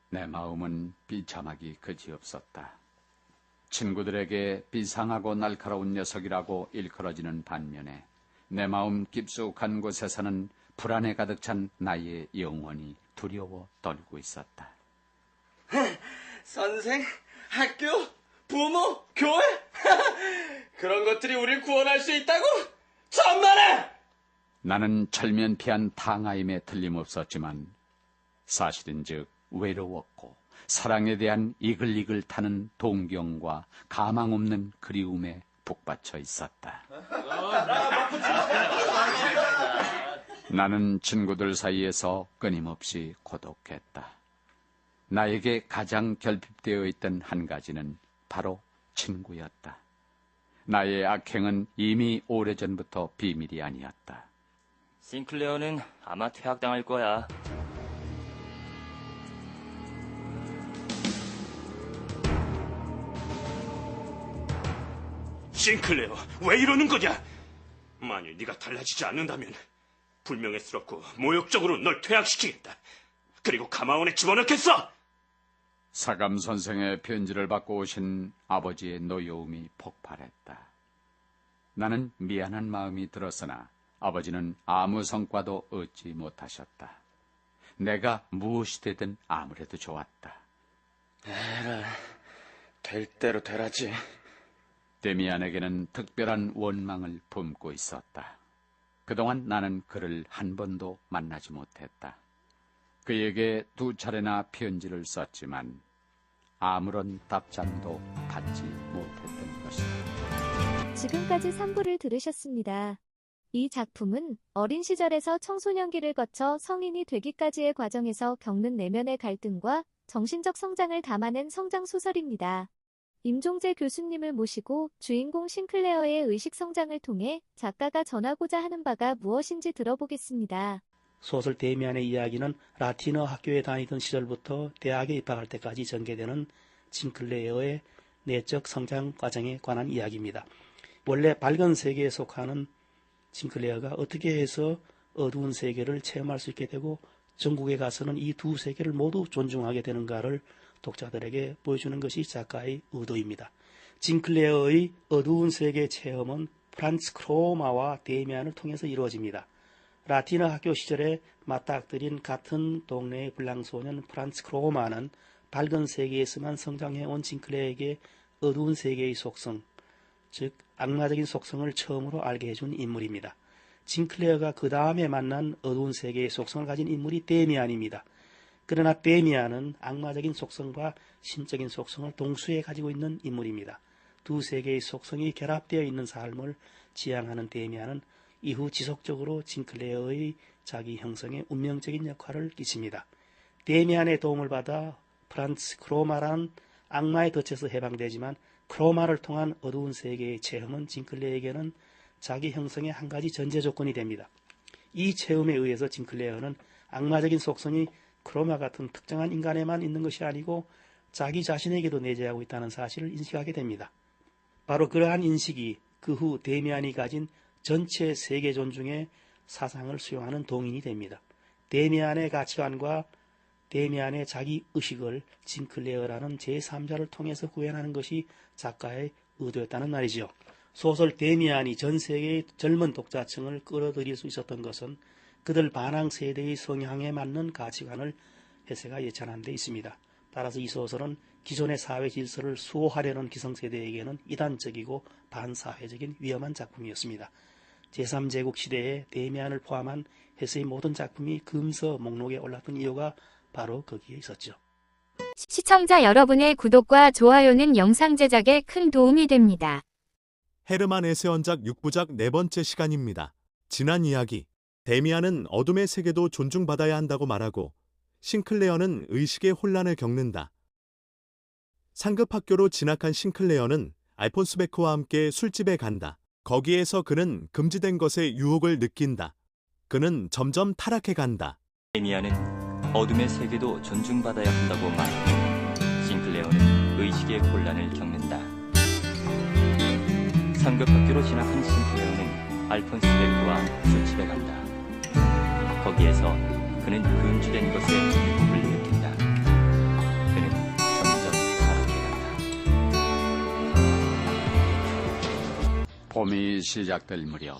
B: 내 마음은 비참하기 그지없었다. 친구들에게 비상하고 날카로운 녀석이라고 일컬어지는 반면에 내 마음 깊숙한 곳에서는 불안에 가득 찬 나의 영혼이 두려워 떨고 있었다.
G: 선생, 학교, 부모, 교회? 그런 것들이 우릴 구원할 수 있다고? 천만에!
B: 나는 철면피한 탕하임에 틀림없었지만 사실은즉 외로웠고 사랑에 대한 이글이글 타는 동경과 가망 없는 그리움에 북받쳐 있었다. 나는 친구들 사이에서 끊임없이 고독했다. 나에게 가장 결핍되어 있던 한 가지는 바로 친구였다. 나의 악행은 이미 오래전부터 비밀이 아니었다.
J: 싱클레어는 아마 퇴학당할 거야.
M: 싱클레어, 왜 이러는 거냐? 만일 네가 달라지지 않는다면 불명예스럽고 모욕적으로 널 퇴학시키겠다. 그리고 가마원에 집어넣겠어!
B: 사감 선생의 편지를 받고 오신 아버지의 노여움이 폭발했다. 나는 미안한 마음이 들었으나 아버지는 아무 성과도 얻지 못하셨다. 내가 무엇이 되든 아무래도 좋았다.
G: 에라, 될 대로 되라지.
B: 데미안에게는 특별한 원망을 품고 있었다. 그동안 나는 그를 한 번도 만나지 못했다. 그에게 2차례나 편지를 썼지만 아무런 답장도 받지 못했던 것이다.
O: 지금까지 3부를 들으셨습니다. 이 작품은 어린 시절에서 청소년기를 거쳐 성인이 되기까지의 과정에서 겪는 내면의 갈등과 정신적 성장을 담아낸 성장 소설입니다. 임종재 교수님을 모시고 주인공 싱클레어의 의식 성장을 통해 작가가 전하고자 하는 바가 무엇인지 들어보겠습니다.
K: 소설 데미안의 이야기는 라틴어 학교에 다니던 시절부터 대학에 입학할 때까지 전개되는 싱클레어의 내적 성장 과정에 관한 이야기입니다. 원래 밝은 세계에 속하는 싱클레어가 어떻게 해서 어두운 세계를 체험할 수 있게 되고 전국에 가서는 이 두 세계를 모두 존중하게 되는가를 독자들에게 보여주는 것이 작가의 의도입니다. 싱클레어의 어두운 세계 체험은 프란츠 크로마와 데미안을 통해서 이루어집니다. 라틴어 학교 시절에 맞닥뜨린 같은 동네의 불량소년 프란츠 크로마는 밝은 세계에서만 성장해온 싱클레어에게 어두운 세계의 속성, 즉 악마적인 속성을 처음으로 알게 해준 인물입니다. 싱클레어가 그 다음에 만난 어두운 세계의 속성을 가진 인물이 데미안입니다. 그러나 데미안은 악마적인 속성과 신적인 속성을 동시에 가지고 있는 인물입니다. 두 세계의 속성이 결합되어 있는 삶을 지향하는 데미안은 이후 지속적으로 싱클레어의 자기 형성에 운명적인 역할을 끼칩니다. 데미안의 도움을 받아 프란츠 크로마란 악마의 덫에서 해방되지만 크로마를 통한 어두운 세계의 체험은 싱클레어에게는 자기 형성의 한 가지 전제 조건이 됩니다. 이 체험에 의해서 싱클레어는 악마적인 속성이 크로마 같은 특정한 인간에만 있는 것이 아니고 자기 자신에게도 내재하고 있다는 사실을 인식하게 됩니다. 바로 그러한 인식이 그 후 데미안이 가진 전체 세계 존중의 사상을 수용하는 동인이 됩니다. 데미안의 가치관과 데미안의 자기 의식을 싱클레어라는 제3자를 통해서 구현하는 것이 작가의 의도였다는 말이죠. 소설 데미안이 전 세계의 젊은 독자층을 끌어들일 수 있었던 것은 그들 반항 세대의 성향에 맞는 가치관을 해세가 예찬한 데 있습니다. 따라서 이 소설은 기존의 사회 질서를 수호하려는 기성세대에게는 이단적이고 반사회적인 위험한 작품이었습니다. 제3제국 시대에 데미안을 포함한 해세의 모든 작품이 금서 목록에 올랐던 이유가 바로 거기에 있었죠.
A: 시청자 여러분의 구독과 좋아요는 영상 제작에 큰 도움이 됩니다.
I: 헤르만 헤세 원작 6부작 4번째 시간입니다. 지난 이야기, 데미안은 어둠의 세계도 존중받아야 한다고 말하고 싱클레어는 의식의 혼란을 겪는다. 상급 학교로 진학한 싱클레어는 알폰스 베크와 함께 술집에 간다. 거기에서 그는 금지된 것에 유혹을 느낀다. 그는 점점 타락해 간다.
J: 데미안은 어둠의 세계도 존중받아야 한다고 말하고 싱클레어는 의식의 혼란을 겪는다. 상급 학교로 진학한 싱클레어는 알폰스 베크와 술집에 간다. 거기에서 그는 금지된 것에 유혹을 느낀다. 그는 점점 타락해 간다.
B: 봄이 시작될 무렵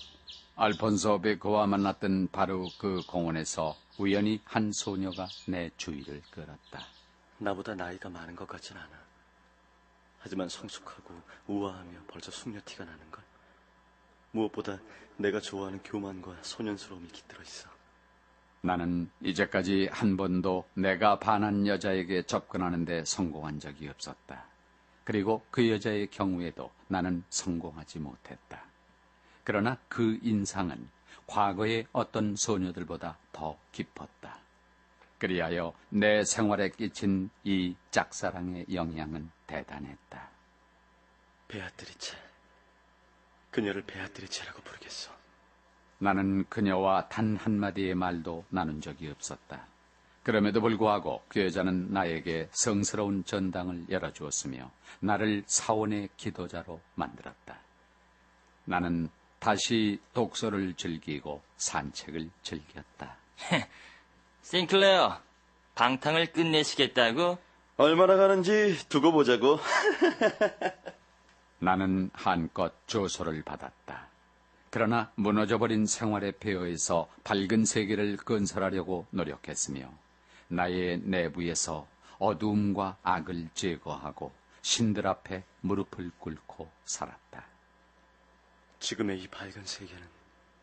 B: 알폰소 베크와 만났던 바로 그 공원에서 우연히 한 소녀가 내 주의를 끌었다.
G: 나보다 나이가 많은 것 같진 않아. 하지만 성숙하고 우아하며 벌써 숙녀티가 나는걸. 무엇보다 내가 좋아하는 교만과 소년스러움이 깃들어 있어.
B: 나는 이제까지 한 번도 내가 반한 여자에게 접근하는 데 성공한 적이 없었다. 그리고 그 여자의 경우에도 나는 성공하지 못했다. 그러나 그 인상은 과거의 어떤 소녀들보다 더 깊었다. 그리하여 내 생활에 끼친 이 짝사랑의 영향은 대단했다.
G: 베아트리체. 그녀를 베아트리체라고 부르겠어.
B: 나는 그녀와 단 한마디의 말도 나눈 적이 없었다. 그럼에도 불구하고 그 여자는 나에게 성스러운 전당을 열어주었으며 나를 사원의 기도자로 만들었다. 나는 다시 독서를 즐기고 산책을 즐겼다.
J: 싱클레어, 방탕을 끝내시겠다고?
G: 얼마나 가는지 두고 보자고.
B: 나는 한껏 조소를 받았다. 그러나 무너져버린 생활의 폐허에서 밝은 세계를 건설하려고 노력했으며 나의 내부에서 어두움과 악을 제거하고 신들 앞에 무릎을 꿇고 살았다.
D: 지금의 이 밝은 세계는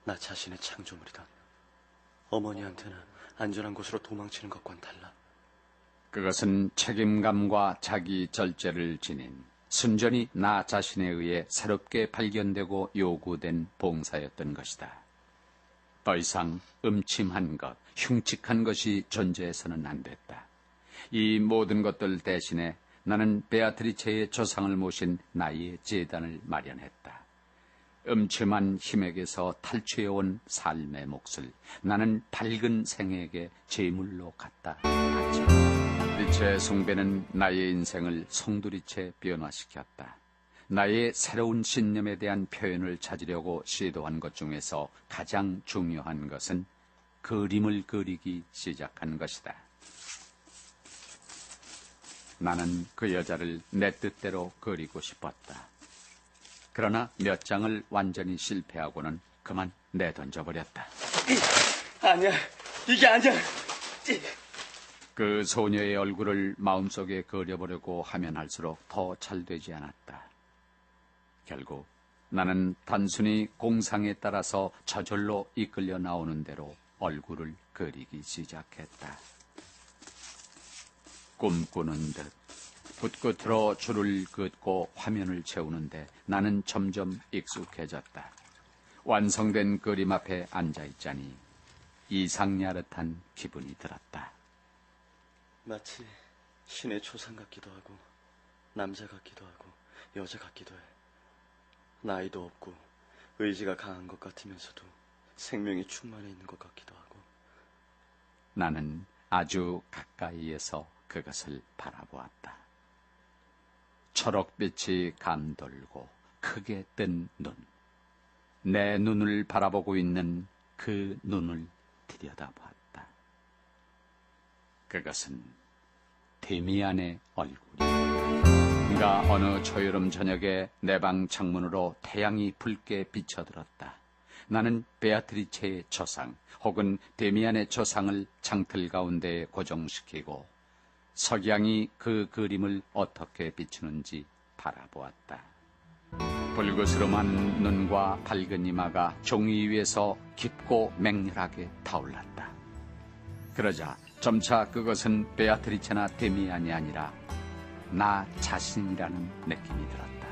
D: 나 자신의 창조물이다. 어머니한테는 안전한 곳으로 도망치는 것과는 달라.
B: 그것은 책임감과 자기 절제를 지닌 순전히 나 자신에 의해 새롭게 발견되고 요구된 봉사였던 것이다. 더 이상 음침한 것, 흉측한 것이 존재해서는 안 됐다. 이 모든 것들 대신에 나는 베아트리체의 조상을 모신 나의 제단을 마련했다. 음침한 힘에게서 탈취해온 삶의 몫을 나는 밝은 생에게 제물로 갖다 바쳤다. 리체의 숭배는 나의 인생을 송두리째 변화시켰다. 나의 새로운 신념에 대한 표현을 찾으려고 시도한 것 중에서 가장 중요한 것은 그림을 그리기 시작한 것이다. 나는 그 여자를 내 뜻대로 그리고 싶었다. 그러나 몇 장을 완전히 실패하고는 그만 내던져버렸다.
G: 아니야, 이게 아니야.
B: 그 소녀의 얼굴을 마음속에 그려보려고 하면 할수록 더 잘 되지 않았다. 결국 나는 단순히 공상에 따라서 저절로 이끌려 나오는 대로 얼굴을 그리기 시작했다. 꿈꾸는 듯 붓끝으로 줄을 긋고 화면을 채우는데 나는 점점 익숙해졌다. 완성된 그림 앞에 앉아있자니 이상야릇한 기분이 들었다.
D: 마치 신의 초상 같기도 하고 남자 같기도 하고 여자 같기도 해. 나이도 없고 의지가 강한 것 같으면서도 생명이 충만해 있는 것 같기도 하고.
B: 나는 아주 가까이에서 그것을 바라보았다. 초록빛이 감돌고 크게 뜬 눈. 내 눈을 바라보고 있는 그 눈을 들여다보았다. 그것은 데미안의 얼굴이었다. 그가 어느 초여름 저녁에 내 방 창문으로 태양이 붉게 비쳐들었다. 나는 베아트리체의 초상 혹은 데미안의 초상을 창틀 가운데에 고정시키고 석양이 그 그림을 어떻게 비추는지 바라보았다. 불그스름한 눈과 밝은 이마가 종이 위에서 깊고 맹렬하게 타올랐다. 그러자 점차 그것은 베아트리체나 데미안이 아니라 나 자신이라는 느낌이 들었다.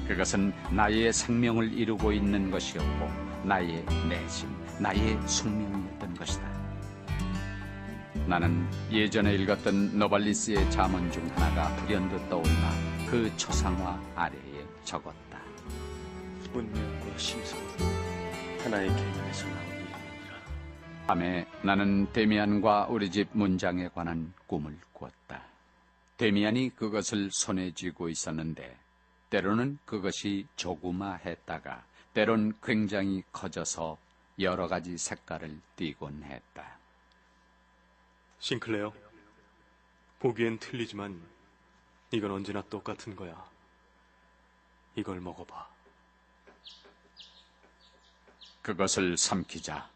B: 그것은 나의 생명을 이루고 있는 것이었고 나의 내심, 나의 숙명이었던 것이다. 나는 예전에 읽었던 노발리스의 잠언 중 하나가 불현듯 떠올라 그 초상화 아래에 적었다.
D: 운명과 심성, 하나의 개념에서 나온 이름이니라.
B: 밤에 나는 데미안과 우리 집 문장에 관한 꿈을 꾸었다. 데미안이 그것을 손에 쥐고 있었는데 때로는 그것이 조그마했다가 때론 굉장히 커져서 여러 가지 색깔을 띠곤 했다.
L: 싱클레어, 보기엔 틀리지만 이건 언제나 똑같은 거야. 이걸 먹어봐.
B: 그것을 삼키자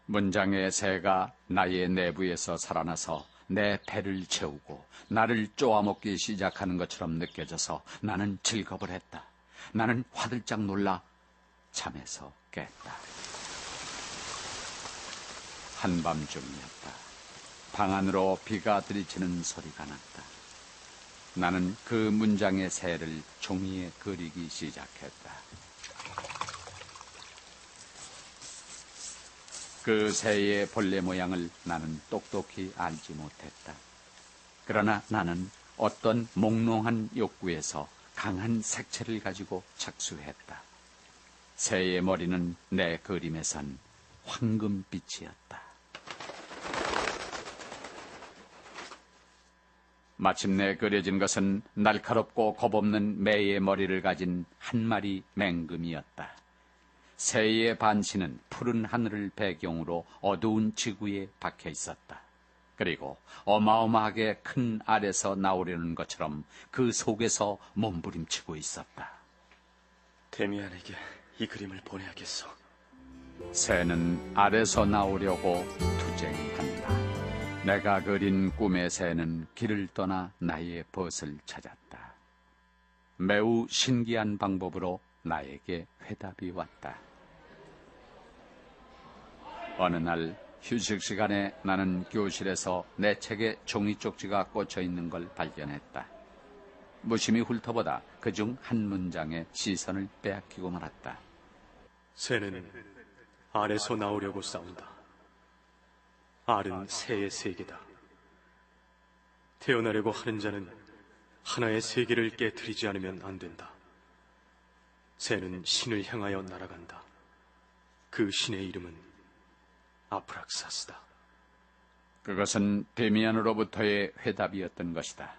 B: 문장의 새가 나의 내부에서 살아나서 내 배를 채우고 나를 쪼아먹기 시작하는 것처럼 느껴져서 나는 즐겁을 했다. 나는 화들짝 놀라 잠에서 깼다. 한밤중이었다. 방 안으로 비가 들이치는 소리가 났다. 나는 그 문장의 새를 종이에 그리기 시작했다. 그 새의 벌레 모양을 나는 똑똑히 알지 못했다. 그러나 나는 어떤 몽롱한 욕구에서 강한 색채를 가지고 착수했다. 새의 머리는 내 그림에선 황금빛이었다. 마침내 그려진 것은 날카롭고 겁없는 매의 머리를 가진 한 마리 맹금이었다. 새의 반신은 푸른 하늘을 배경으로 어두운 지구에 박혀 있었다. 그리고 어마어마하게 큰 알에서 나오려는 것처럼 그 속에서 몸부림치고 있었다.
D: 데미안에게 이 그림을 보내야겠어.
B: 새는 알에서 나오려고 투쟁한다. 내가 그린 꿈의 새는 길을 떠나 나의 벗을 찾았다. 매우 신기한 방법으로 나에게 회답이 왔다. 어느 날 휴식 시간에 나는 교실에서 내 책에 종이 쪽지가 꽂혀 있는 걸 발견했다. 무심히 훑어보다 그중 한 문장에 시선을 빼앗기고 말았다.
L: 새는 알에서 나오려고 싸운다. 알은 새의 세계다. 태어나려고 하는 자는 하나의 세계를 깨트리지 않으면 안 된다. 새는 신을 향하여 날아간다. 그 신의 이름은 아프락사스다.
B: 그것은 데미안으로부터의 회답이었던 것이다.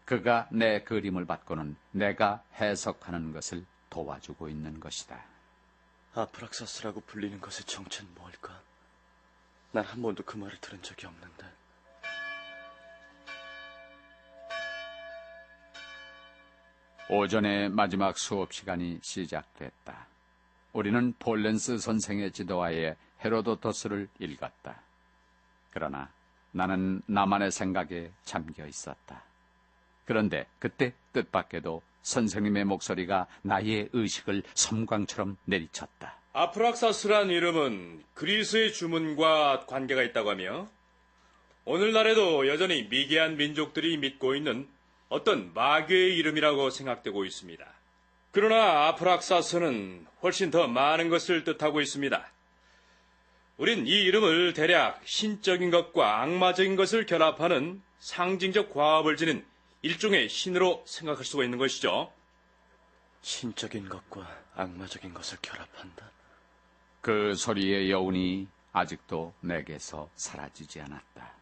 B: 그가 내 그림을 받고는 내가 해석하는 것을 도와주고 있는 것이다.
D: 아프락사스라고 불리는 것의 정체는 뭘까? 난 한 번도 그 말을 들은 적이 없는데.
B: 오전의 마지막 수업 시간이 시작됐다. 우리는 폴렌스 선생의 지도하에 헤로도토스를 읽었다. 그러나 나는 나만의 생각에 잠겨 있었다. 그런데 그때 뜻밖에도 선생님의 목소리가 나의 의식을 섬광처럼 내리쳤다.
N: 아프락사스란 이름은 그리스의 주문과 관계가 있다고 하며 오늘날에도 여전히 미개한 민족들이 믿고 있는 어떤 마귀의 이름이라고 생각되고 있습니다. 그러나 아프락사스는 훨씬 더 많은 것을 뜻하고 있습니다. 우린 이 이름을 대략 신적인 것과 악마적인 것을 결합하는 상징적 과업을 지닌 일종의 신으로 생각할 수가 있는 것이죠.
D: 신적인 것과 악마적인 것을 결합한다.
B: 그 소리의 여운이 아직도 내게서 사라지지 않았다.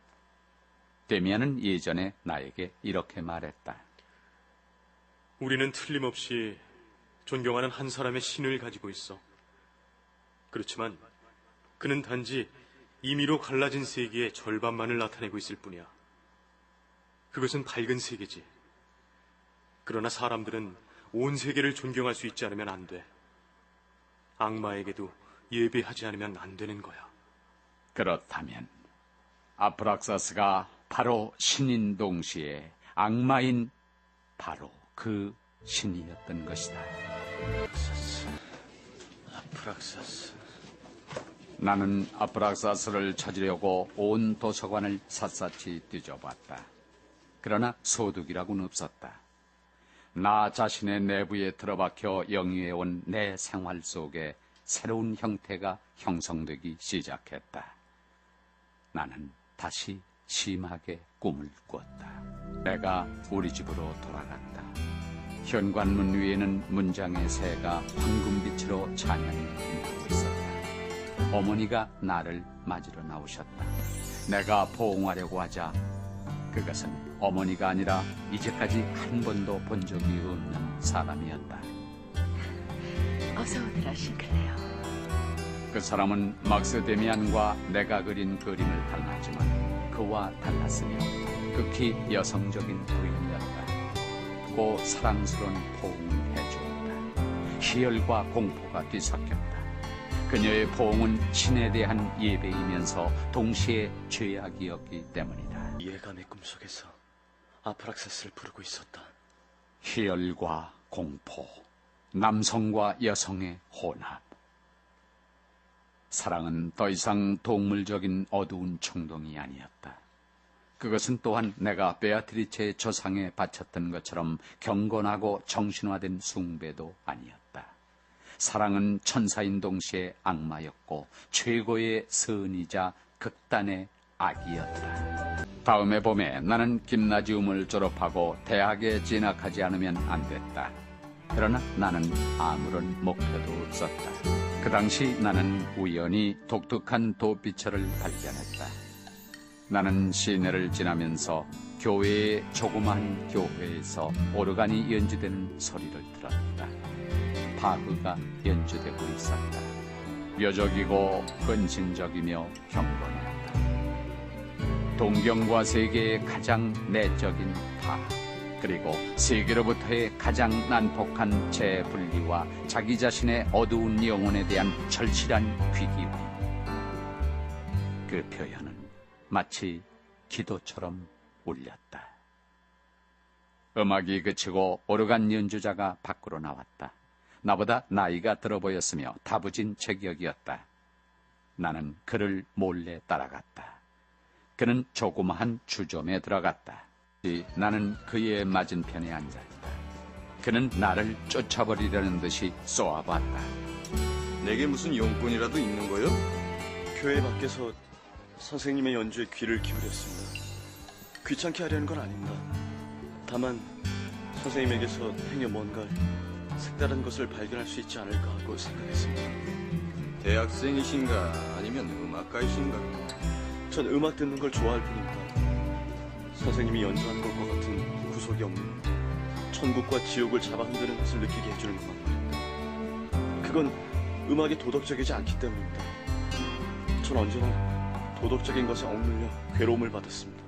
B: 데미안은 예전에 나에게 이렇게 말했다.
L: 우리는 틀림없이 존경하는 한 사람의 신을 가지고 있어. 그렇지만 그는 단지 임의로 갈라진 세계의 절반만을 나타내고 있을 뿐이야. 그것은 밝은 세계지. 그러나 사람들은 온 세계를 존경할 수 있지 않으면 안 돼. 악마에게도 예배하지 않으면 안 되는 거야.
B: 그렇다면 아프락사스가 바로 신인 동시에 악마인 바로 그 신이었던 것이다.
D: 아프락사스.
B: 나는 아프락사스를 찾으려고 온 도서관을 샅샅이 뒤져봤다. 그러나 소득이라고는 없었다. 나 자신의 내부에 틀어박혀 영위해온 내 생활 속에 새로운 형태가 형성되기 시작했다. 나는 다시 심하게 꿈을 꿨다. 내가 우리 집으로 돌아갔다. 현관문 위에는 문장의 새가 황금빛으로 찬양이 빛나고 있었다. 어머니가 나를 맞으러 나오셨다. 내가 포옹하려고 하자 그것은 어머니가 아니라 이제까지 한 번도 본 적이 없는 사람이었다.
H: 어서 오너라, 싱클레어.
B: 그 사람은 막스 데미안과 내가 그린 그림을 닮았지만 그와 달랐으며 극히 여성적인 부인이었다. 고 사랑스러운 포옹을 해주었다. 희열과 공포가 뒤섞였다. 그녀의 포옹은 신에 대한 예배이면서 동시에 죄악이었기 때문이다.
D: 이해가 내 꿈속에서 아프락사스를 부르고 있었다.
B: 희열과 공포, 남성과 여성의 혼합. 사랑은 더 이상 동물적인 어두운衝動이 아니었다. 그것은 또한 내가 베아트리체의 조상에 바쳤던 것처럼 경건하고 정신화된 숭배도 아니었다. 사랑은 천사인 동시에 악마였고 최고의 선이자 극단의 악이었다. 다음해 봄에 나는 김나지움을 졸업하고 대학에 진학하지 않으면 안 됐다. 그러나 나는 아무런 목표도 없었다. 그 당시 나는 우연히 독특한 도피처를 발견했다. 나는 시내를 지나면서 교회의 조그마한 교회에서 오르간이 연주되는 소리를 들었다. 바흐가 연주되고 있었다. 묘적이고 헌신적이며 경건했다. 동경과 세계의 가장 내적인 타, 그리고 세계로부터의 가장 난폭한 재분리와 자기 자신의 어두운 영혼에 대한 절실한 귀기움. 그 표현은 마치 기도처럼 울렸다. 음악이 그치고 오르간 연주자가 밖으로 나왔다. 나보다 나이가 들어 보였으며 다부진 체격이었다. 나는 그를 몰래 따라갔다. 그는 조그마한 주점에 들어갔다. 나는 그의 맞은편에 앉았다. 그는 나를 쫓아버리려는 듯이 쏘아봤다.
G: 내게 무슨 용건이라도 있는 거요? 교회 밖에서 선생님의 연주에 귀를 기울였습니다. 귀찮게 하려는 건 아닙니다. 다만 선생님에게서 행여 뭔가 색다른 것을 발견할 수 있지 않을까 하고 생각했습니다.
P: 대학생이신가 아니면 음악가이신가?
G: 전 음악 듣는 걸 좋아할 뿐입니다. 선생님이 연주하는 것과 같은 구속이 없는 천국과 지옥을 잡아 흔드는 것을 느끼게 해주는 음악 말입니다. 그건 음악이 도덕적이지 않기 때문입니다. 전 언제나 도덕적인 것에 억눌려 괴로움을 받았습니다.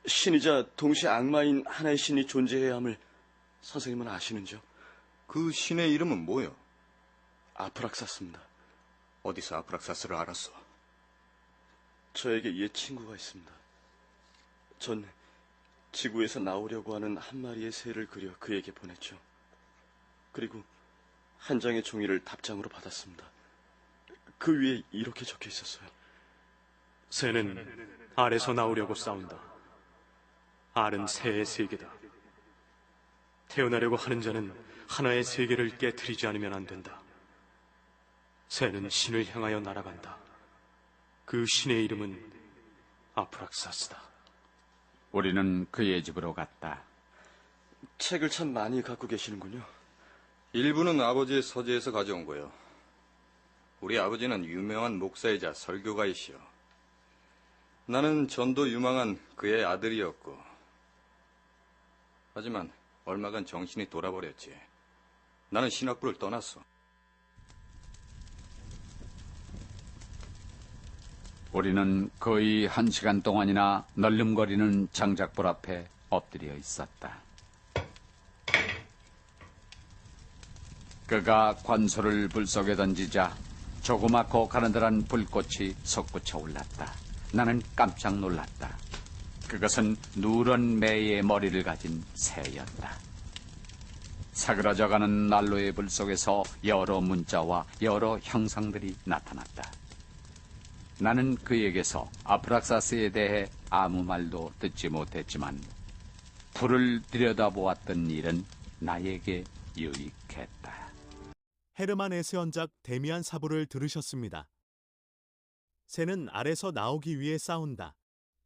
G: 신이자 동시에 악마인 하나의 신이 존재해야 함을 선생님은 아시는지요?
P: 그 신의 이름은 뭐요?
G: 아프락사스입니다.
P: 어디서 아프락사스를 알았어?
G: 저에게 옛 친구가 있습니다. 전 지구에서 나오려고 하는 한 마리의 새를 그려 그에게 보냈죠. 그리고 한 장의 종이를 답장으로 받았습니다. 그 위에 이렇게 적혀 있었어요.
L: 새는 알에서 나오려고 싸운다. 알은 새의 세계다. 태어나려고 하는 자는 하나의 세계를 깨트리지 않으면 안 된다. 새는 신을 향하여 날아간다. 그 신의 이름은 아프락사스다.
B: 우리는 그의 집으로 갔다.
G: 책을 참 많이 갖고 계시는군요.
P: 일부는 아버지의 서재에서 가져온 거요. 우리 아버지는 유명한 목사이자 설교가이시여. 나는 전도 유망한 그의 아들이었고, 하지만 얼마간 정신이 돌아버렸지. 나는 신학부를 떠났어.
B: 우리는 거의 1시간 동안이나 널름거리는 장작불 앞에 엎드려 있었다. 그가 관소를 불 속에 던지자 조그맣고 가느다란 불꽃이 솟구쳐 올랐다. 나는 깜짝 놀랐다. 그것은 누런 매의 머리를 가진 새였다. 사그라져가는 난로의 불 속에서 여러 문자와 여러 형상들이 나타났다. 나는 그에게서 아프락사스에 대해 아무 말도 듣지 못했지만 불을 들여다보았던 일은 나에게 유익했다.
I: 헤르만 헤세 원작 데미안 사부를 들으셨습니다. 새는 알에서 나오기 위해 싸운다.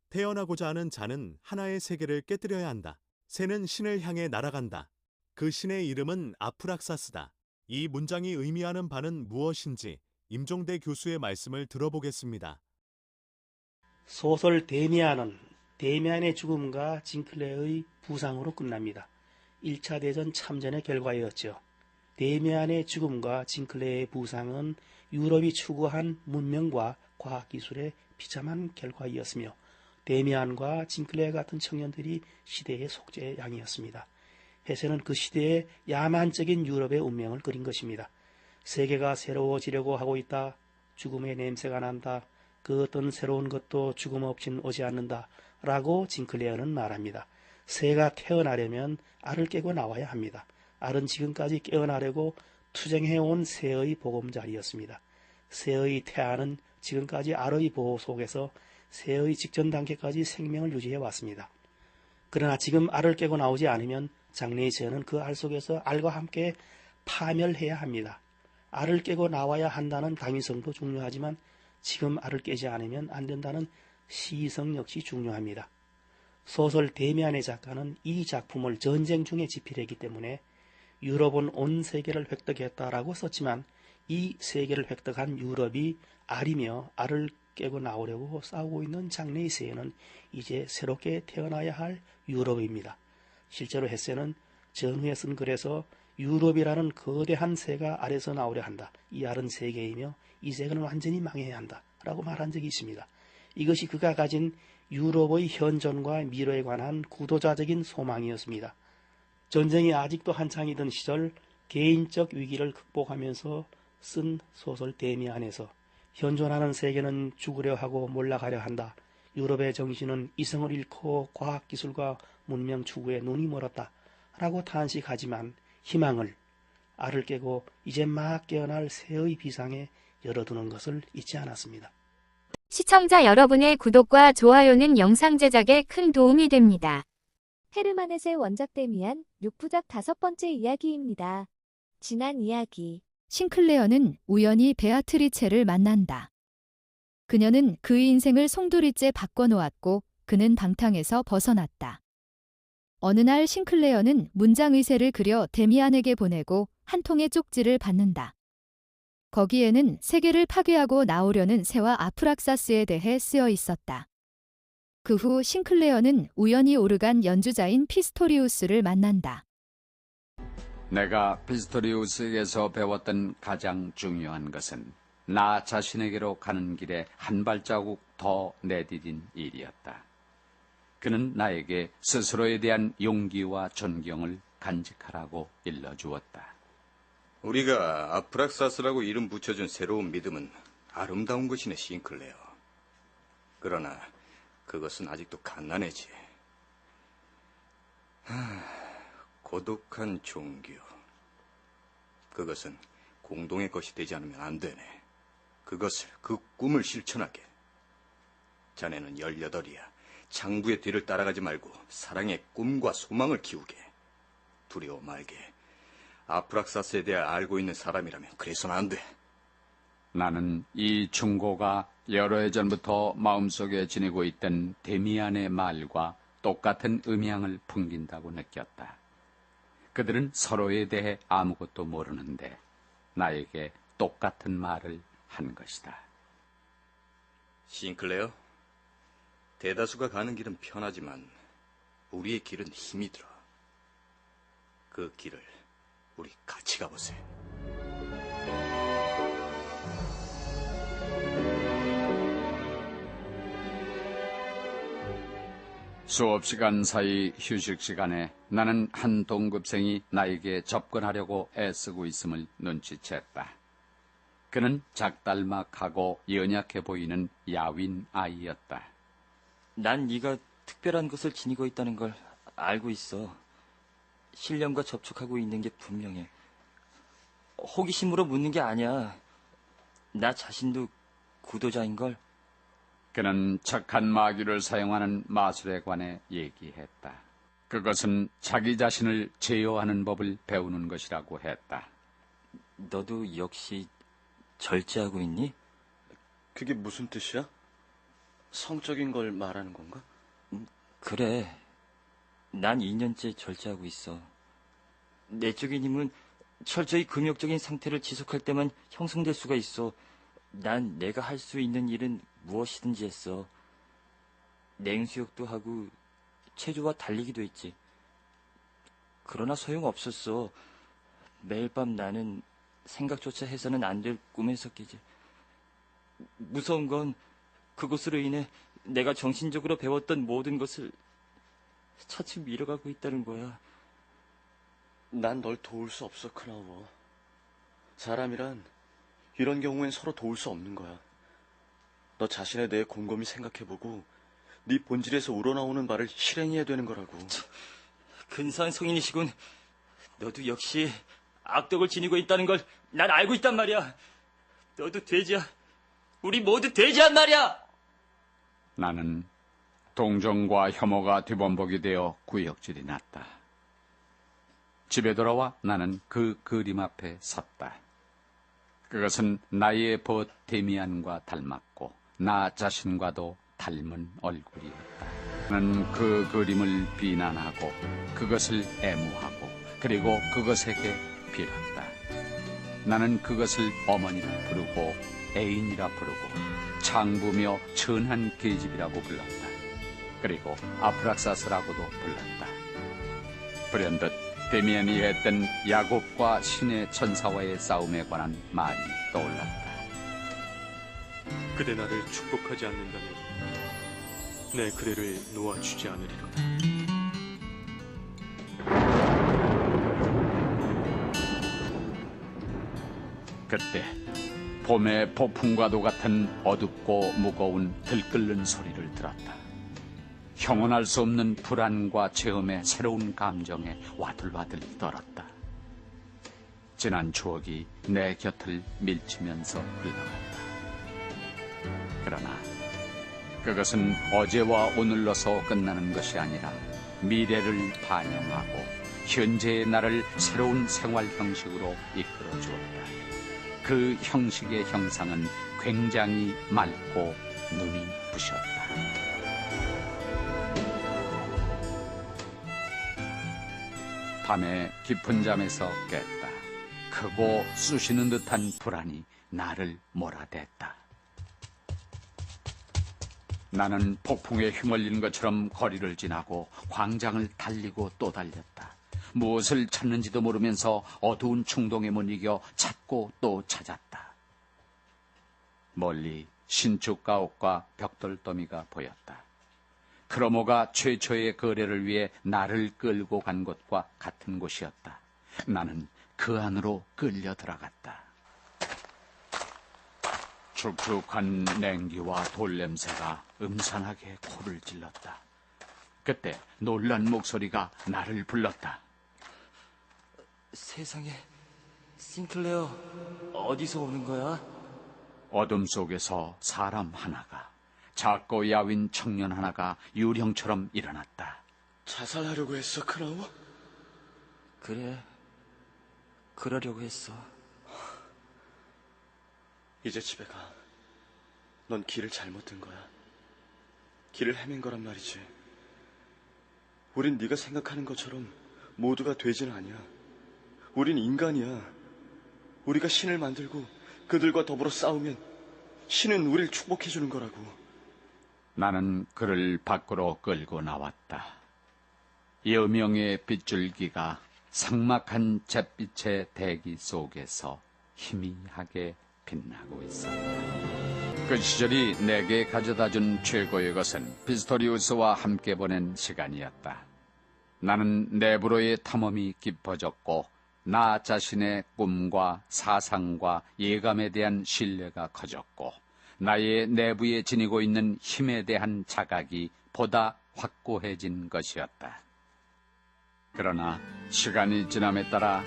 I: 태어나고자 하는 자는 하나의 세계를 깨뜨려야 한다. 새는 신을 향해 날아간다. 그 신의 이름은 아프락사스다. 이 문장이 의미하는 바는 무엇인지 임종대 교수의 말씀을 들어보겠습니다.
K: 소설 데미안은 데미안의 죽음과 징클레의 부상으로 끝납니다. 1차 대전 참전의 결과였죠. 데미안의 죽음과 징클레의 부상은 유럽이 추구한 문명과 과학기술의 비참한 결과이었으며 데미안과 징클레 같은 청년들이 시대의 속죄의 양이었습니다. 헤세는 그 시대의 야만적인 유럽의 운명을 그린 것입니다. 세계가 새로워지려고 하고 있다. 죽음의 냄새가 난다. 그 어떤 새로운 것도 죽음 없이는 오지 않는다. 라고 징클레어는 말합니다. 새가 태어나려면 알을 깨고 나와야 합니다. 알은 지금까지 깨어나려고 투쟁해온 새의 보금자리였습니다. 새의 태아는 지금까지 알의 보호 속에서 새의 직전 단계까지 생명을 유지해왔습니다. 그러나 지금 알을 깨고 나오지 않으면 장래의 새는 그 알 속에서 알과 함께 파멸해야 합니다. 알을 깨고 나와야 한다는 당위성도 중요하지만 지금 알을 깨지 않으면 안 된다는 시의성 역시 중요합니다. 소설 데미안의 작가는 이 작품을 전쟁 중에 집필했기 때문에 유럽은 온 세계를 획득했다라고 썼지만 이 세계를 획득한 유럽이 알이며 알을 깨고 나오려고 싸우고 있는 장래의 새는 이제 새롭게 태어나야 할 유럽입니다. 실제로 헤세는 전후에 쓴 글에서 유럽이라는 거대한 새가 알에서 나오려 한다. 이 알은 세계이며 이 세계는 완전히 망해야 한다. 라고 말한 적이 있습니다. 이것이 그가 가진 유럽의 현존과 미래에 관한 구도자적인 소망이었습니다. 전쟁이 아직도 한창이던 시절 개인적 위기를 극복하면서 쓴 소설 데미안에서 현존하는 세계는 죽으려 하고 몰락하려 한다. 유럽의 정신은 이성을 잃고 과학기술과 문명 추구에 눈이 멀었다. 라고 탄식하지만 희망을 알을 깨고 이제 막 깨어날 새의 비상에 열어두는 것을 잊지 않았습니다.
A: 시청자 여러분의 구독과 좋아요는 영상 제작에 큰 도움이 됩니다.
O: 헤르만헤세 원작 데미안 6부작 5번째 이야기입니다. 지난 이야기.
Q: 싱클레어는 우연히 베아트리체를 만난다. 그녀는 그의 인생을 송두리째 바꿔놓았고 그는 방탕에서 벗어났다. 어느 날 싱클레어는 문장의세를 그려 데미안에게 보내고 한 통의 쪽지를 받는다. 거기에는 세계를 파괴하고 나오려는 새와 아프락사스에 대해 쓰여 있었다. 그 후 싱클레어는 우연히 오르간 연주자인 피스토리우스를 만난다.
B: 내가 피스토리우스에게서 배웠던 가장 중요한 것은 나 자신에게로 가는 길에 한 발자국 더 내디딘 일이었다. 그는 나에게 스스로에 대한 용기와 존경을 간직하라고 일러주었다.
P: 우리가 아프락사스라고 이름 붙여준 새로운 믿음은 아름다운 것이네, 싱클레어. 그러나 그것은 아직도 갓난해지. 고독한 종교. 그것은 공동의 것이 되지 않으면 안 되네. 그 꿈을 실천하게. 자네는 18이야. 장부의 뒤를 따라가지 말고 사랑의 꿈과 소망을 키우게. 두려워 말게. 아프락사스에 대해 알고 있는 사람이라면 그래서는 안 돼.
B: 나는 이 충고가 여러 해 전부터 마음속에 지니고 있던 데미안의 말과 똑같은 음향을 풍긴다고 느꼈다. 그들은 서로에 대해 아무것도 모르는데 나에게 똑같은 말을 한 것이다.
P: 싱클레어, 대다수가 가는 길은 편하지만 우리의 길은 힘이 들어. 그 길을 우리 같이 가보세.
B: 수업 시간 사이 휴식 시간에 나는 한 동급생이 나에게 접근하려고 애쓰고 있음을 눈치챘다. 그는 작달막하고 연약해 보이는 야윈 아이였다.
J: 난 네가 특별한 것을 지니고 있다는 걸 알고 있어. 신령과 접촉하고 있는 게 분명해. 호기심으로 묻는 게 아니야. 나 자신도 구도자인걸.
B: 그는 착한 마귀를 사용하는 마술에 관해 얘기했다. 그것은 자기 자신을 제어하는 법을 배우는 것이라고 했다.
J: 너도 역시 절제하고 있니?
D: 그게 무슨 뜻이야? 성적인 걸 말하는 건가?
J: 그래. 난 2년째 절제하고 있어. 내적인 힘은 철저히 금욕적인 상태를 지속할 때만 형성될 수가 있어. 난 내가 할 수 있는 일은 무엇이든지 했어. 냉수욕도 하고 체조와 달리기도 했지. 그러나 소용없었어. 매일 밤 나는 생각조차 해서는 안 될 꿈에서 깨지. 무서운 건 그것으로 인해 내가 정신적으로 배웠던 모든 것을 차츰 잃어가고 있다는 거야.
D: 난 널 도울 수 없어, 크나워. 사람이란 이런 경우엔 서로 도울 수 없는 거야. 너 자신에 대해 곰곰이 생각해보고 네 본질에서 우러나오는 말을 실행해야 되는 거라고.
J: 근사한 성인이시군. 너도 역시 악덕을 지니고 있다는 걸 난 알고 있단 말이야. 너도 돼지야. 우리 모두 돼지란 말이야.
B: 나는 동정과 혐오가 뒤범벅이 되어 구역질이 났다. 집에 돌아와 나는 그 그림 앞에 섰다. 그것은 나의 벗 데미안과 닮았고 나 자신과도 닮은 얼굴이었다. 나는 그 그림을 비난하고 그것을 애무하고 그리고 그것에게 빌었다. 나는 그것을 어머니라 부르고 애인이라 부르고 창부며 천한 계집이라고 불렀다. 그리고 아프락사스라고도 불렀다. 불현듯 데미안이 했던 야곱과 신의 천사와의 싸움에 관한 말이 떠올랐다.
L: 그대 나를 축복하지 않는다면 내 그대를 놓아주지 않으리로다.
B: 그때 봄의 폭풍과도 같은 어둡고 무거운 들끓는 소리를 들었다. 형언할 수 없는 불안과 체험의 새로운 감정에 와들와들 떨었다. 지난 추억이 내 곁을 밀치면서 흘러갔다. 그러나 그것은 어제와 오늘로서 끝나는 것이 아니라 미래를 반영하고 현재의 나를 새로운 생활 형식으로 이끌어 주었다. 그 형식의 형상은 굉장히 맑고 눈이 부셨다. 밤에 깊은 잠에서 깼다. 크고 쑤시는 듯한 불안이 나를 몰아댔다. 나는 폭풍에 휘말리는 것처럼 거리를 지나고 광장을 달리고 또 달렸다. 무엇을 찾는지도 모르면서 어두운 충동에 못 이겨 찾고 또 찾았다. 멀리 신축 가옥과 벽돌더미가 보였다. 크로모가 최초의 거래를 위해 나를 끌고 간 곳과 같은 곳이었다. 나는 그 안으로 끌려 들어갔다. 축축한 냉기와 돌냄새가 음산하게 코를 찔렀다. 그때 놀란 목소리가 나를 불렀다.
J: 세상에, 싱클레어, 어디서 오는 거야?
B: 어둠 속에서 사람 하나가, 작고 야윈 청년 하나가 유령처럼 일어났다.
G: 자살하려고 했어, 크라우?
J: 그래, 그러려고 했어.
G: 이제 집에 가. 넌 길을 잘못 든 거야. 길을 헤맨 거란 말이지. 우린 네가 생각하는 것처럼 모두가 돼지는 아니야. 우린 인간이야. 우리가 신을 만들고 그들과 더불어 싸우면 신은 우릴 축복해 주는 거라고.
B: 나는 그를 밖으로 끌고 나왔다. 여명의 빗줄기가 삭막한 잿빛의 대기 속에서 희미하게 빛나고 있었다. 그 시절이 내게 가져다준 최고의 것은 피스토리우스와 함께 보낸 시간이었다. 나는 내부로의 탐험이 깊어졌고 나 자신의 꿈과 사상과 예감에 대한 신뢰가 커졌고 나의 내부에 지니고 있는 힘에 대한 자각이 보다 확고해진 것이었다. 그러나 시간이 지남에 따라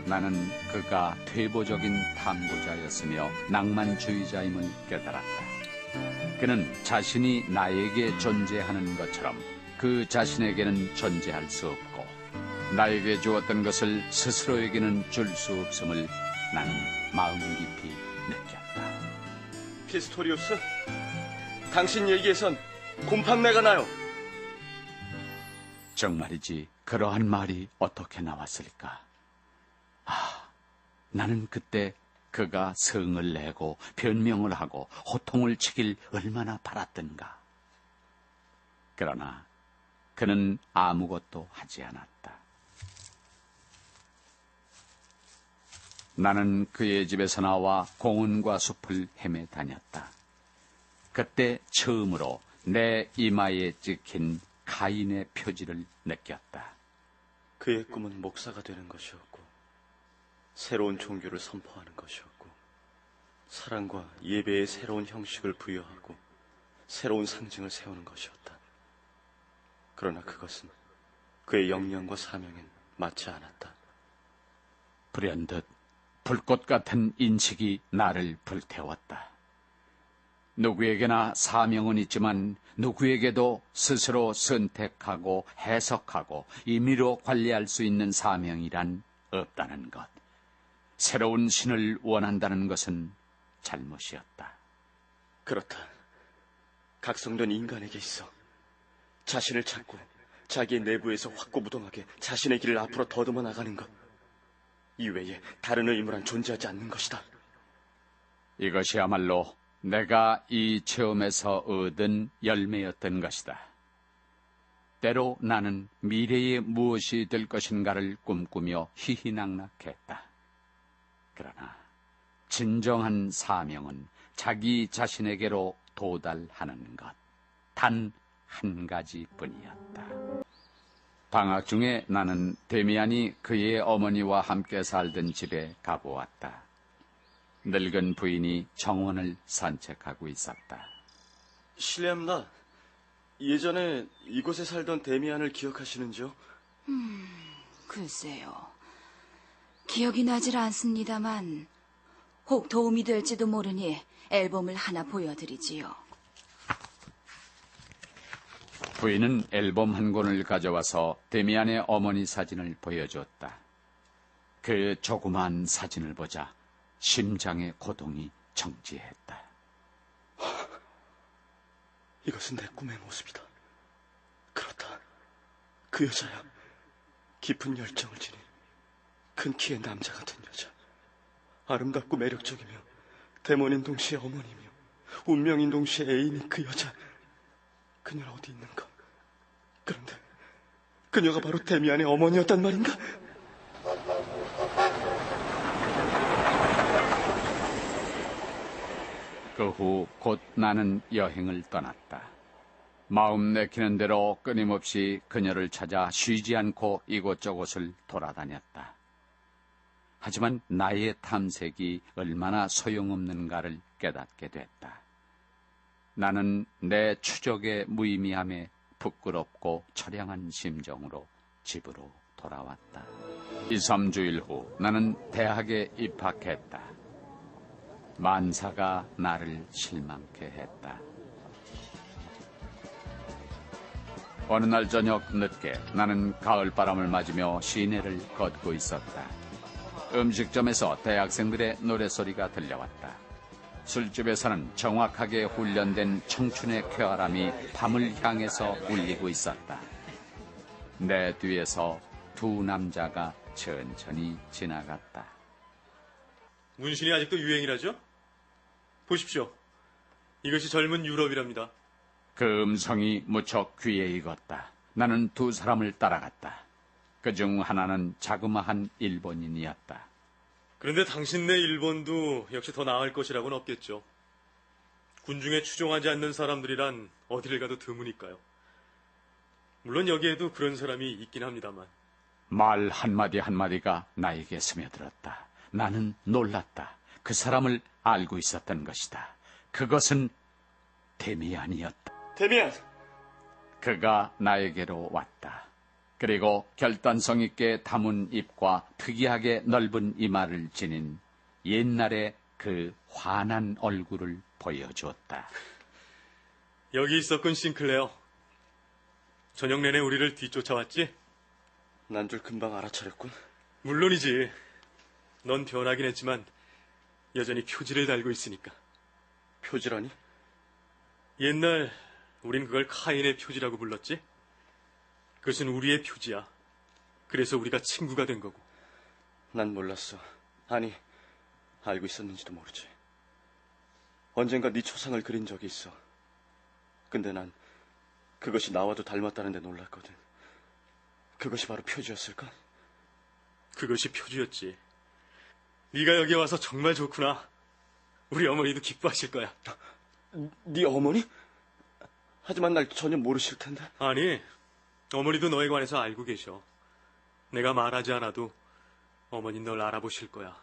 B: 나는 그가 퇴보적인 탐구자였으며 낭만주의자임을 깨달았다. 그는 자신이 나에게 존재하는 것처럼 그 자신에게는 존재할 수 없고 나에게 주었던 것을 스스로에게는 줄 수 없음을 나는 마음 깊이 느꼈다.
G: 피스토리우스, 당신 얘기에선 곰팡내가 나요.
B: 정말이지 그러한 말이 어떻게 나왔을까? 나는 그때 그가 성을 내고 변명을 하고 호통을 치길 얼마나 바랐던가. 그러나 그는 아무것도 하지 않았다. 나는 그의 집에서 나와 공원과 숲을 헤매 다녔다. 그때 처음으로 내 이마에 찍힌 가인의 표지를 느꼈다.
D: 그의 꿈은 목사가 되는 것이었고 새로운 종교를 선포하는 것이었고 사랑과 예배의 새로운 형식을 부여하고 새로운 상징을 세우는 것이었다. 그러나 그것은 그의 역량과 사명엔 맞지 않았다.
B: 불현듯 불꽃 같은 인식이 나를 불태웠다. 누구에게나 사명은 있지만 누구에게도 스스로 선택하고 해석하고 임의로 관리할 수 있는 사명이란 없다는 것. 새로운 신을 원한다는 것은 잘못이었다.
D: 그렇다. 각성된 인간에게 있어. 자신을 찾고 자기의 내부에서 확고부동하게 자신의 길을 앞으로 더듬어 나가는 것. 이외에 다른 의무란 존재하지 않는 것이다.
B: 이것이야말로 내가 이 체험에서 얻은 열매였던 것이다. 때로 나는 미래에 무엇이 될 것인가를 꿈꾸며 희희낙낙했다. 그러나 진정한 사명은 자기 자신에게로 도달하는 것. 단 한 가지뿐이었다. 방학 중에 나는 데미안이 그의 어머니와 함께 살던 집에 가보았다. 늙은 부인이 정원을 산책하고 있었다.
G: 실례합니다. 예전에 이곳에 살던 데미안을 기억하시는지요?
H: 글쎄요. 기억이 나질 않습니다만 혹 도움이 될지도 모르니 앨범을 하나 보여드리지요.
B: 부인은 앨범 한 권을 가져와서 데미안의 어머니 사진을 보여줬다. 그 조그만 사진을 보자 심장의 고동이 정지했다.
G: 이것은 내 꿈의 모습이다. 그렇다. 그 여자야. 깊은 열정을 지닌 큰 키의 남자 같은 여자. 아름답고 매력적이며 데몬인 동시에 어머니며 운명인 동시에 애인인 그 여자. 그녀는 어디 있는가? 그런데 그녀가 바로 데미안의 어머니였단 말인가?
B: 그 후 곧 나는 여행을 떠났다. 마음 내키는 대로 끊임없이 그녀를 찾아 쉬지 않고 이곳저곳을 돌아다녔다. 하지만 나의 탐색이 얼마나 소용없는가를 깨닫게 됐다. 나는 내 추적의 무의미함에 부끄럽고 처량한 심정으로 집으로 돌아왔다. 2, 3주일 후 나는 대학에 입학했다. 만사가 나를 실망케 했다. 어느 날 저녁 늦게 나는 가을바람을 맞으며 시내를 걷고 있었다. 음식점에서 대학생들의 노래소리가 들려왔다. 술집에서는 정확하게 훈련된 청춘의 쾌활함이 밤을 향해서 울리고 있었다. 내 뒤에서 두 남자가 천천히 지나갔다.
L: 문신이 아직도 유행이라죠? 보십시오. 이것이 젊은 유럽이랍니다.
B: 그 음성이 무척 귀에 익었다. 나는 두 사람을 따라갔다. 그중 하나는 자그마한 일본인이었다.
L: 그런데 당신네 일본도 역시 더 나을 것이라고는 없겠죠. 군중에 추종하지 않는 사람들이란 어디를 가도 드무니까요. 물론 여기에도 그런 사람이 있긴 합니다만.
B: 말 한마디 한마디가 나에게 스며들었다. 나는 놀랐다. 그 사람을 알고 있었던 것이다. 그것은 데미안이었다.
G: 데미안!
B: 그가 나에게로 왔다. 그리고 결단성 있게 다문 입과 특이하게 넓은 이마를 지닌 옛날의 그 환한 얼굴을 보여주었다.
L: 여기 있었군, 싱클레어. 저녁 내내 우리를 뒤쫓아왔지?
G: 난 줄 금방 알아차렸군.
L: 물론이지. 넌 변하긴 했지만 여전히 표지를 달고 있으니까.
G: 표지라니?
L: 옛날 우린 그걸 카인의 표지라고 불렀지? 그것은 우리의 표지야. 그래서 우리가 친구가 된 거고.
G: 난 몰랐어. 아니, 알고 있었는지도 모르지. 언젠가 네 초상을 그린 적이 있어. 근데 난 그것이 나와도 닮았다는데 놀랐거든. 그것이 바로 표지였을까?
L: 그것이 표지였지. 네가 여기 와서 정말 좋구나. 우리 어머니도 기뻐하실 거야.
G: 네 어머니? 하지만 날 전혀 모르실 텐데.
L: 아니, 어머니도 너에 관해서 알고 계셔. 내가 말하지 않아도 어머니 널 알아보실 거야.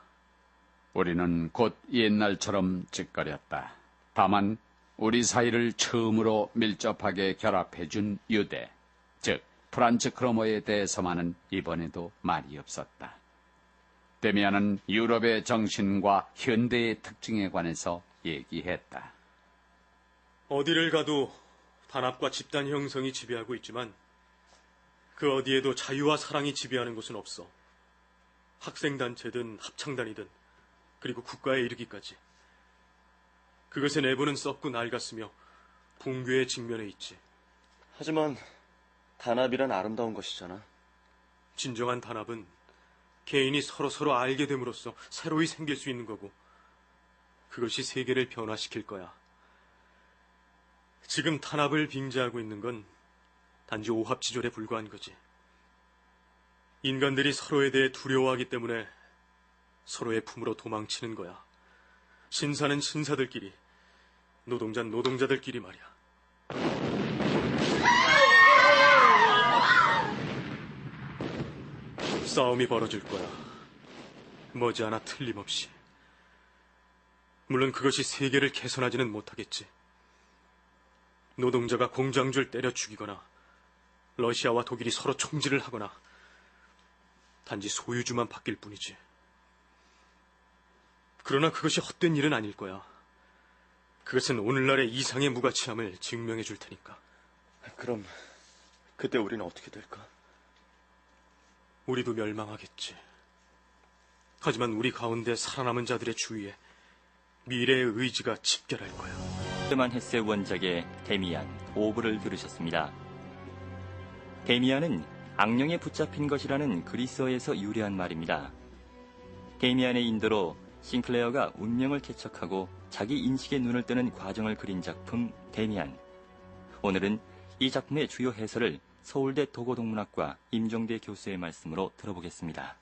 B: 우리는 곧 옛날처럼 찌꺼렸다. 다만 우리 사이를 처음으로 밀접하게 결합해준 유대, 즉 프란츠 크로모에 대해서만은 이번에도 말이 없었다. 데미안은 유럽의 정신과 현대의 특징에 관해서 얘기했다.
L: 어디를 가도 단합과 집단 형성이 지배하고 있지만 그 어디에도 자유와 사랑이 지배하는 곳은 없어. 학생단체든 합창단이든 그리고 국가에 이르기까지. 그것의 내부는 썩고 낡았으며 붕괴의 직면에 있지.
G: 하지만 단합이란 아름다운 것이잖아.
L: 진정한 단합은 개인이 서로 알게 됨으로써 새로이 생길 수 있는 거고 그것이 세계를 변화시킬 거야. 지금 탄압을 빙자하고 있는 건 단지 오합지졸에 불과한 거지. 인간들이 서로에 대해 두려워하기 때문에 서로의 품으로 도망치는 거야. 신사는 신사들끼리, 노동자는 노동자들끼리 말이야. 싸움이 벌어질 거야. 머지않아 틀림없이. 물론 그것이 세계를 개선하지는 못하겠지. 노동자가 공장주를 때려 죽이거나 러시아와 독일이 서로 총질을 하거나 단지 소유주만 바뀔 뿐이지. 그러나 그것이 헛된 일은 아닐 거야. 그것은 오늘날의 이상의 무가치함을 증명해 줄 테니까.
D: 그럼 그때 우리는 어떻게 될까?
L: 우리도 멸망하겠지. 하지만 우리 가운데 살아남은 자들의 주위에 미래의 의지가 집결할 거야.
J: 헤르만 헤세 원작의 데미안 5부를 들으셨습니다. 데미안은 악령에 붙잡힌 것이라는 그리스어에서 유래한 말입니다. 데미안의 인도로 싱클레어가 운명을 개척하고 자기 인식의 눈을 뜨는 과정을 그린 작품 데미안. 오늘은 이 작품의 주요 해설을 서울대 도고동문학과 임종대 교수의 말씀으로 들어보겠습니다.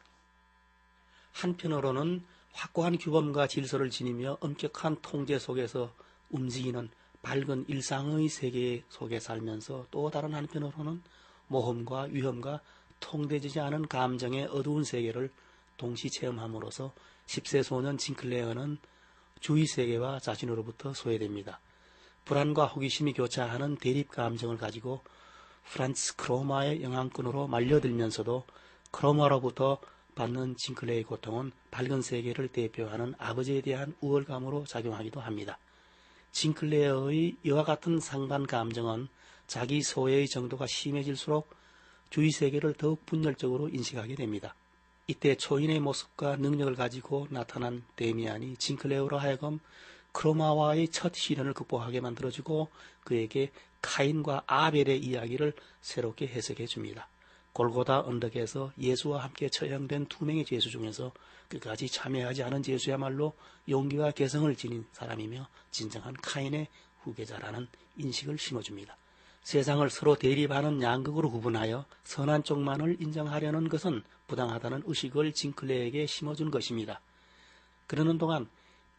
K: 한편으로는 확고한 규범과 질서를 지니며 엄격한 통제 속에서 움직이는 밝은 일상의 세계 속에 살면서 또 다른 한편으로는 모험과 위험과 통제되지 않은 감정의 어두운 세계를 동시 체험함으로써 10세 소년 징클레어는 주위 세계와 자신으로부터 소외됩니다. 불안과 호기심이 교차하는 대립 감정을 가지고 프란츠 크로마의 영향권으로 말려들면서도 크로마로부터 받는 징클레어의 고통은 밝은 세계를 대표하는 아버지에 대한 우월감으로 작용하기도 합니다. 징클레어의 이와 같은 상반 감정은 자기 소외의 정도가 심해질수록 주위 세계를 더욱 분열적으로 인식하게 됩니다. 이때 초인의 모습과 능력을 가지고 나타난 데미안이 징클레어로 하여금 크로마와의 첫 시련을 극복하게 만들어주고 그에게 카인과 아벨의 이야기를 새롭게 해석해 줍니다. 골고다 언덕에서 예수와 함께 처형된 두 명의 죄수 중에서 끝까지 참여하지 않은 죄수야말로 용기와 개성을 지닌 사람이며 진정한 카인의 후계자라는 인식을 심어줍니다. 세상을 서로 대립하는 양극으로 구분하여 선한 쪽만을 인정하려는 것은 부당하다는 의식을 징클레어에게 심어준 것입니다. 그러는 동안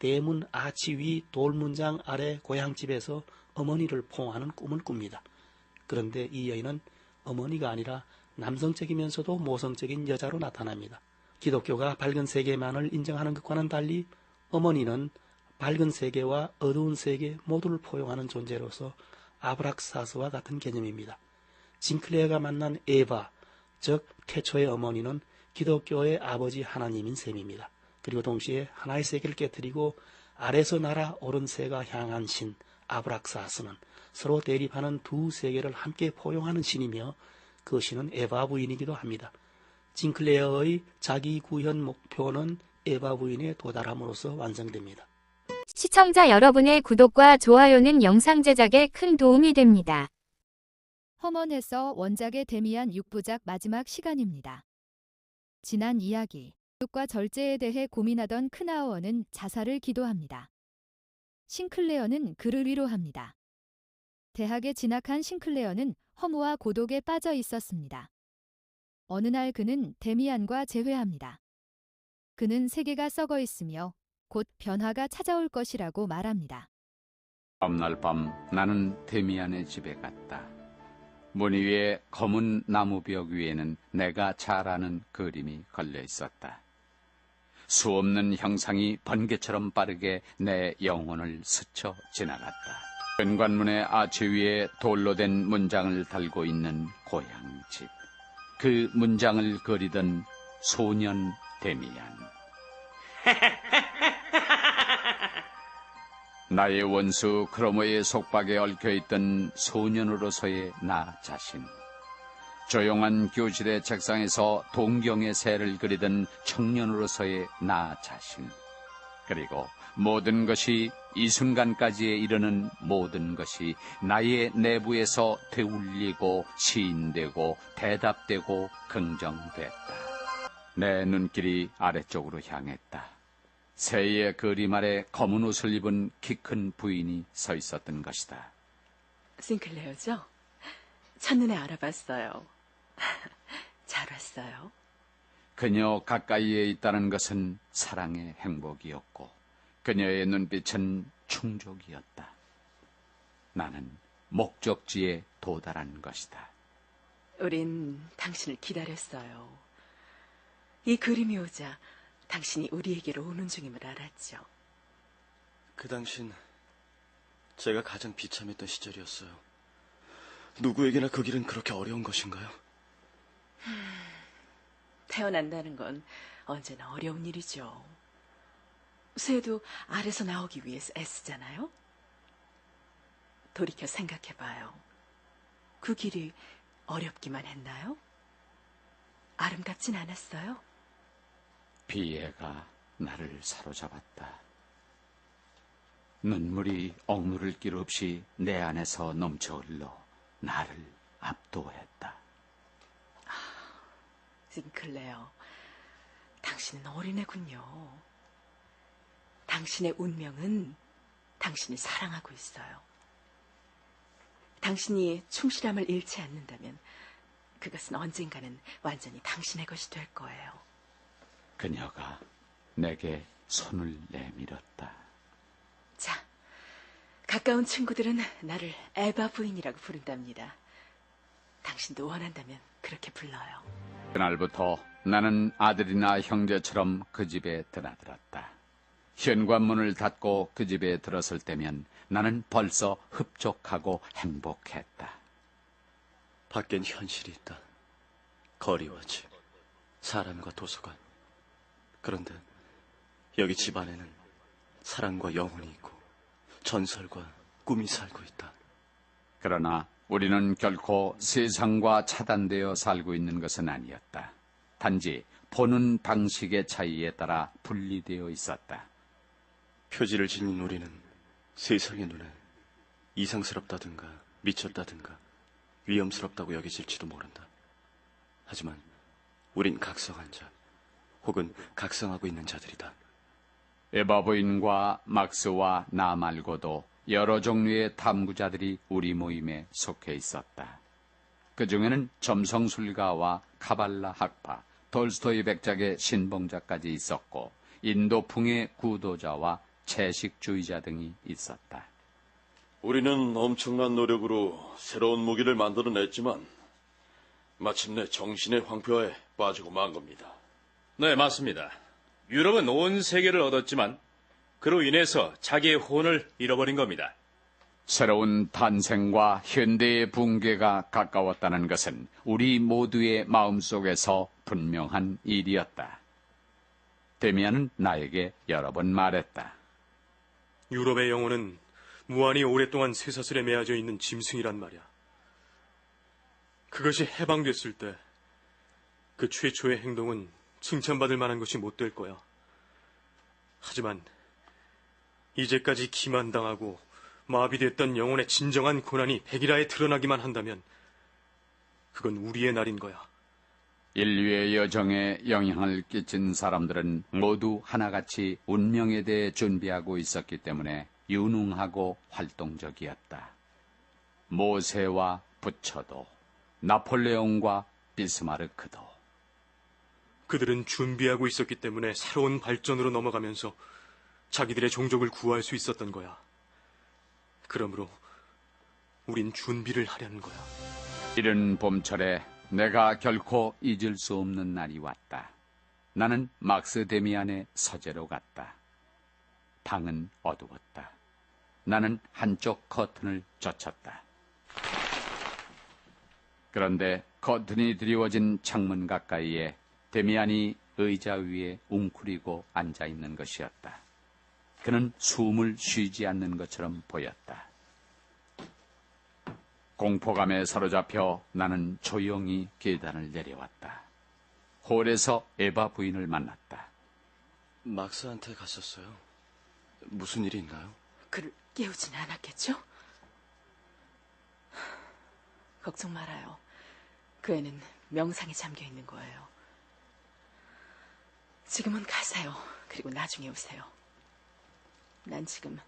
K: 대문 아치 위 돌문장 아래 고향집에서 어머니를 포옹하는 꿈을 꿉니다. 그런데 이 여인은 어머니가 아니라 남성적이면서도 모성적인 여자로 나타납니다. 기독교가 밝은 세계만을 인정하는 것과는 달리 어머니는 밝은 세계와 어두운 세계 모두를 포용하는 존재로서 아브락사스와 같은 개념입니다. 징클레어가 만난 에바, 즉 태초의 어머니는 기독교의 아버지 하나님인 셈입니다. 그리고 동시에 하나의 세계를 깨뜨리고 아래서 날아 오른 새가 향한 신 아브락사스는 서로 대립하는 두 세계를 함께 포용하는 신이며 그 신은 에바 부인이기도 합니다. 징클레어의 자기 구현 목표는 에바 부인에 도달함으로써 완성됩니다.
A: 시청자 여러분의 구독과 좋아요는 영상 제작에 큰 도움이 됩니다.
Q: 허먼 헤서 원작의 데미안 6부작 마지막 시간입니다. 지난 이야기, 교육과 절제에 대해 고민하던 크나우어는 자살을 기도합니다. 싱클레어는 그를 위로합니다. 대학에 진학한 싱클레어는 허무와 고독에 빠져 있었습니다. 어느 날 그는 데미안과 재회합니다. 그는 세계가 썩어 있으며 곧 변화가 찾아올 것이라고 말합니다.
B: 다음날 밤 나는 데미안의 집에 갔다. 문 위에 검은 나무벽 위에는 내가 잘 아는 그림이 걸려 있었다. 수없는 형상이 번개처럼 빠르게 내 영혼을 스쳐 지나갔다. 현관문의 아치 위에 돌로 된 문장을 달고 있는 고향집. 그 문장을 그리던 소년 데미안. 나의 원수 크로모의 속박에 얽혀있던 소년으로서의 나 자신. 조용한 교실의 책상에서 동경의 새를 그리던 청년으로서의 나 자신. 그리고 모든 것이 이 순간까지에 이르는 모든 것이 나의 내부에서 되울리고 시인되고 대답되고 긍정됐다. 내 눈길이 아래쪽으로 향했다. 새의 그림 아래 검은 옷을 입은 키 큰 부인이 서 있었던 것이다.
R: 싱클레어죠? 첫눈에 알아봤어요. 잘 왔어요.
B: 그녀 가까이에 있다는 것은 사랑의 행복이었고 그녀의 눈빛은 충족이었다. 나는 목적지에 도달한 것이다.
R: 우린 당신을 기다렸어요. 이 그림이 오자 당신이 우리에게로 오는 중임을 알았죠.
D: 그 당신 제가 가장 비참했던 시절이었어요. 누구에게나 그 길은 그렇게 어려운 것인가요?
R: 태어난다는 건 언제나 어려운 일이죠. 새도 알에서 나오기 위해서 애쓰잖아요. 돌이켜 생각해봐요. 그 길이 어렵기만 했나요? 아름답진 않았어요?
B: 비애가 나를 사로잡았다. 눈물이 억누를 길 없이 내 안에서 넘쳐 흘러 나를 압도했다.
R: 싱클레어, 당신은 어린애군요. 당신의 운명은 당신을 사랑하고 있어요. 당신이 충실함을 잃지 않는다면 그것은 언젠가는 완전히 당신의 것이 될 거예요.
B: 그녀가 내게 손을 내밀었다.
R: 자, 가까운 친구들은 나를 에바 부인이라고 부른답니다. 당신도 원한다면 그렇게 불러요.
B: 그날부터 나는 아들이나 형제처럼 그 집에 드나들었다. 현관문을 닫고 그 집에 들었을 때면 나는 벌써 흡족하고 행복했다.
D: 밖엔 현실이 있다. 거리와 집, 사람과 도서관. 그런데 여기 집 안에는 사랑과 영혼이 있고 전설과 꿈이 살고 있다.
B: 그러나 우리는 결코 세상과 차단되어 살고 있는 것은 아니었다. 단지 보는 방식의 차이에 따라 분리되어 있었다.
D: 표지를 지닌 우리는 세상의 눈에 이상스럽다든가 미쳤다든가 위험스럽다고 여겨질지도 모른다. 하지만 우린 각성한 자, 혹은 각성하고 있는 자들이다.
B: 에바 부인과 막스와 나 말고도 여러 종류의 탐구자들이 우리 모임에 속해 있었다. 그 중에는 점성술가와 카발라 학파, 톨스토이 백작의 신봉자까지 있었고 인도풍의 구도자와 채식주의자 등이 있었다.
S: 우리는 엄청난 노력으로 새로운 무기를 만들어냈지만 마침내 정신의 황폐화에 빠지고 만 겁니다.
N: 네, 맞습니다. 유럽은 온 세계를 얻었지만 그로 인해서 자기의 혼을 잃어버린 겁니다.
B: 새로운 탄생과 현대의 붕괴가 가까웠다는 것은 우리 모두의 마음속에서 분명한 일이었다. 데미안은 나에게 여러 번 말했다.
L: 유럽의 영혼은 무한히 오랫동안 쇠사슬에 매어져 있는 짐승이란 말이야. 그것이 해방됐을 때 그 최초의 행동은 칭찬받을 만한 것이 못 될 거야. 하지만 이제까지 기만당하고 마비됐던 영혼의 진정한 고난이 백일하에 드러나기만 한다면 그건 우리의 날인 거야.
B: 인류의 여정에 영향을 끼친 사람들은 모두 하나같이 운명에 대해 준비하고 있었기 때문에 유능하고 활동적이었다. 모세와 부처도, 나폴레옹과 비스마르크도.
L: 그들은 준비하고 있었기 때문에 새로운 발전으로 넘어가면서 자기들의 종족을 구할 수 있었던 거야. 그러므로 우린 준비를 하려는 거야.
B: 이른 봄철에 내가 결코 잊을 수 없는 날이 왔다. 나는 막스 데미안의 서재로 갔다. 방은 어두웠다. 나는 한쪽 커튼을 젖혔다. 그런데 커튼이 드리워진 창문 가까이에 데미안이 의자 위에 웅크리고 앉아있는 것이었다. 그는 숨을 쉬지 않는 것처럼 보였다. 공포감에 사로잡혀 나는 조용히 계단을 내려왔다. 홀에서 에바 부인을 만났다.
D: 막스한테 갔었어요. 무슨 일이 있나요?
R: 그를 깨우진 않았겠죠? 걱정 말아요. 그 애는 명상에 잠겨 있는 거예요. 지금은 가세요. 그리고 나중에 오세요. 난 지금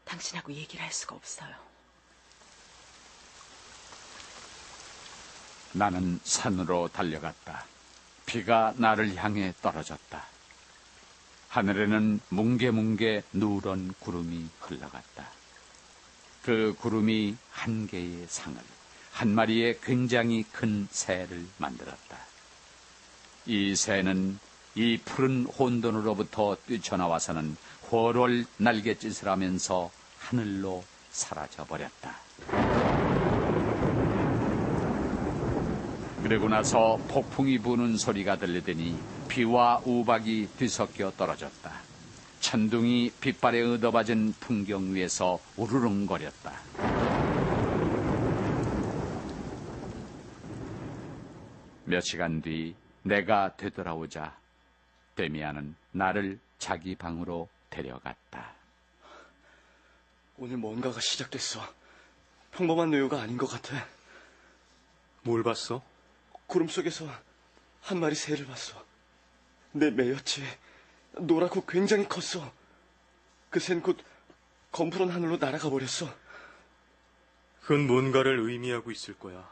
R: 당신하고 얘기를 할 수가 없어요.
B: 나는 산으로 달려갔다. 비가 나를 향해 떨어졌다. 하늘에는 뭉게뭉게 누런 구름이 흘러갔다. 그 구름이 한 개의 상을, 한 마리의 굉장히 큰 새를 만들었다. 이 새는 이 푸른 혼돈으로부터 뛰쳐나와서는 훨훨 날갯짓을 하면서 하늘로 사라져버렸다. 그리고 나서 폭풍이 부는 소리가 들리더니 비와 우박이 뒤섞여 떨어졌다. 천둥이 빛발에 얻어맞은 풍경 위에서 우르릉거렸다. 몇 시간 뒤 내가 되돌아오자 데미안은 나를 자기 방으로 데려갔다.
G: 오늘 뭔가가 시작됐어. 평범한 뇌우가 아닌 것 같아.
L: 뭘 봤어?
G: 구름 속에서 한 마리 새를 봤어. 내 매였지. 노랗고 굉장히 컸어. 그 새는 곧 검푸른 하늘로 날아가 버렸어.
L: 그건 뭔가를 의미하고 있을 거야.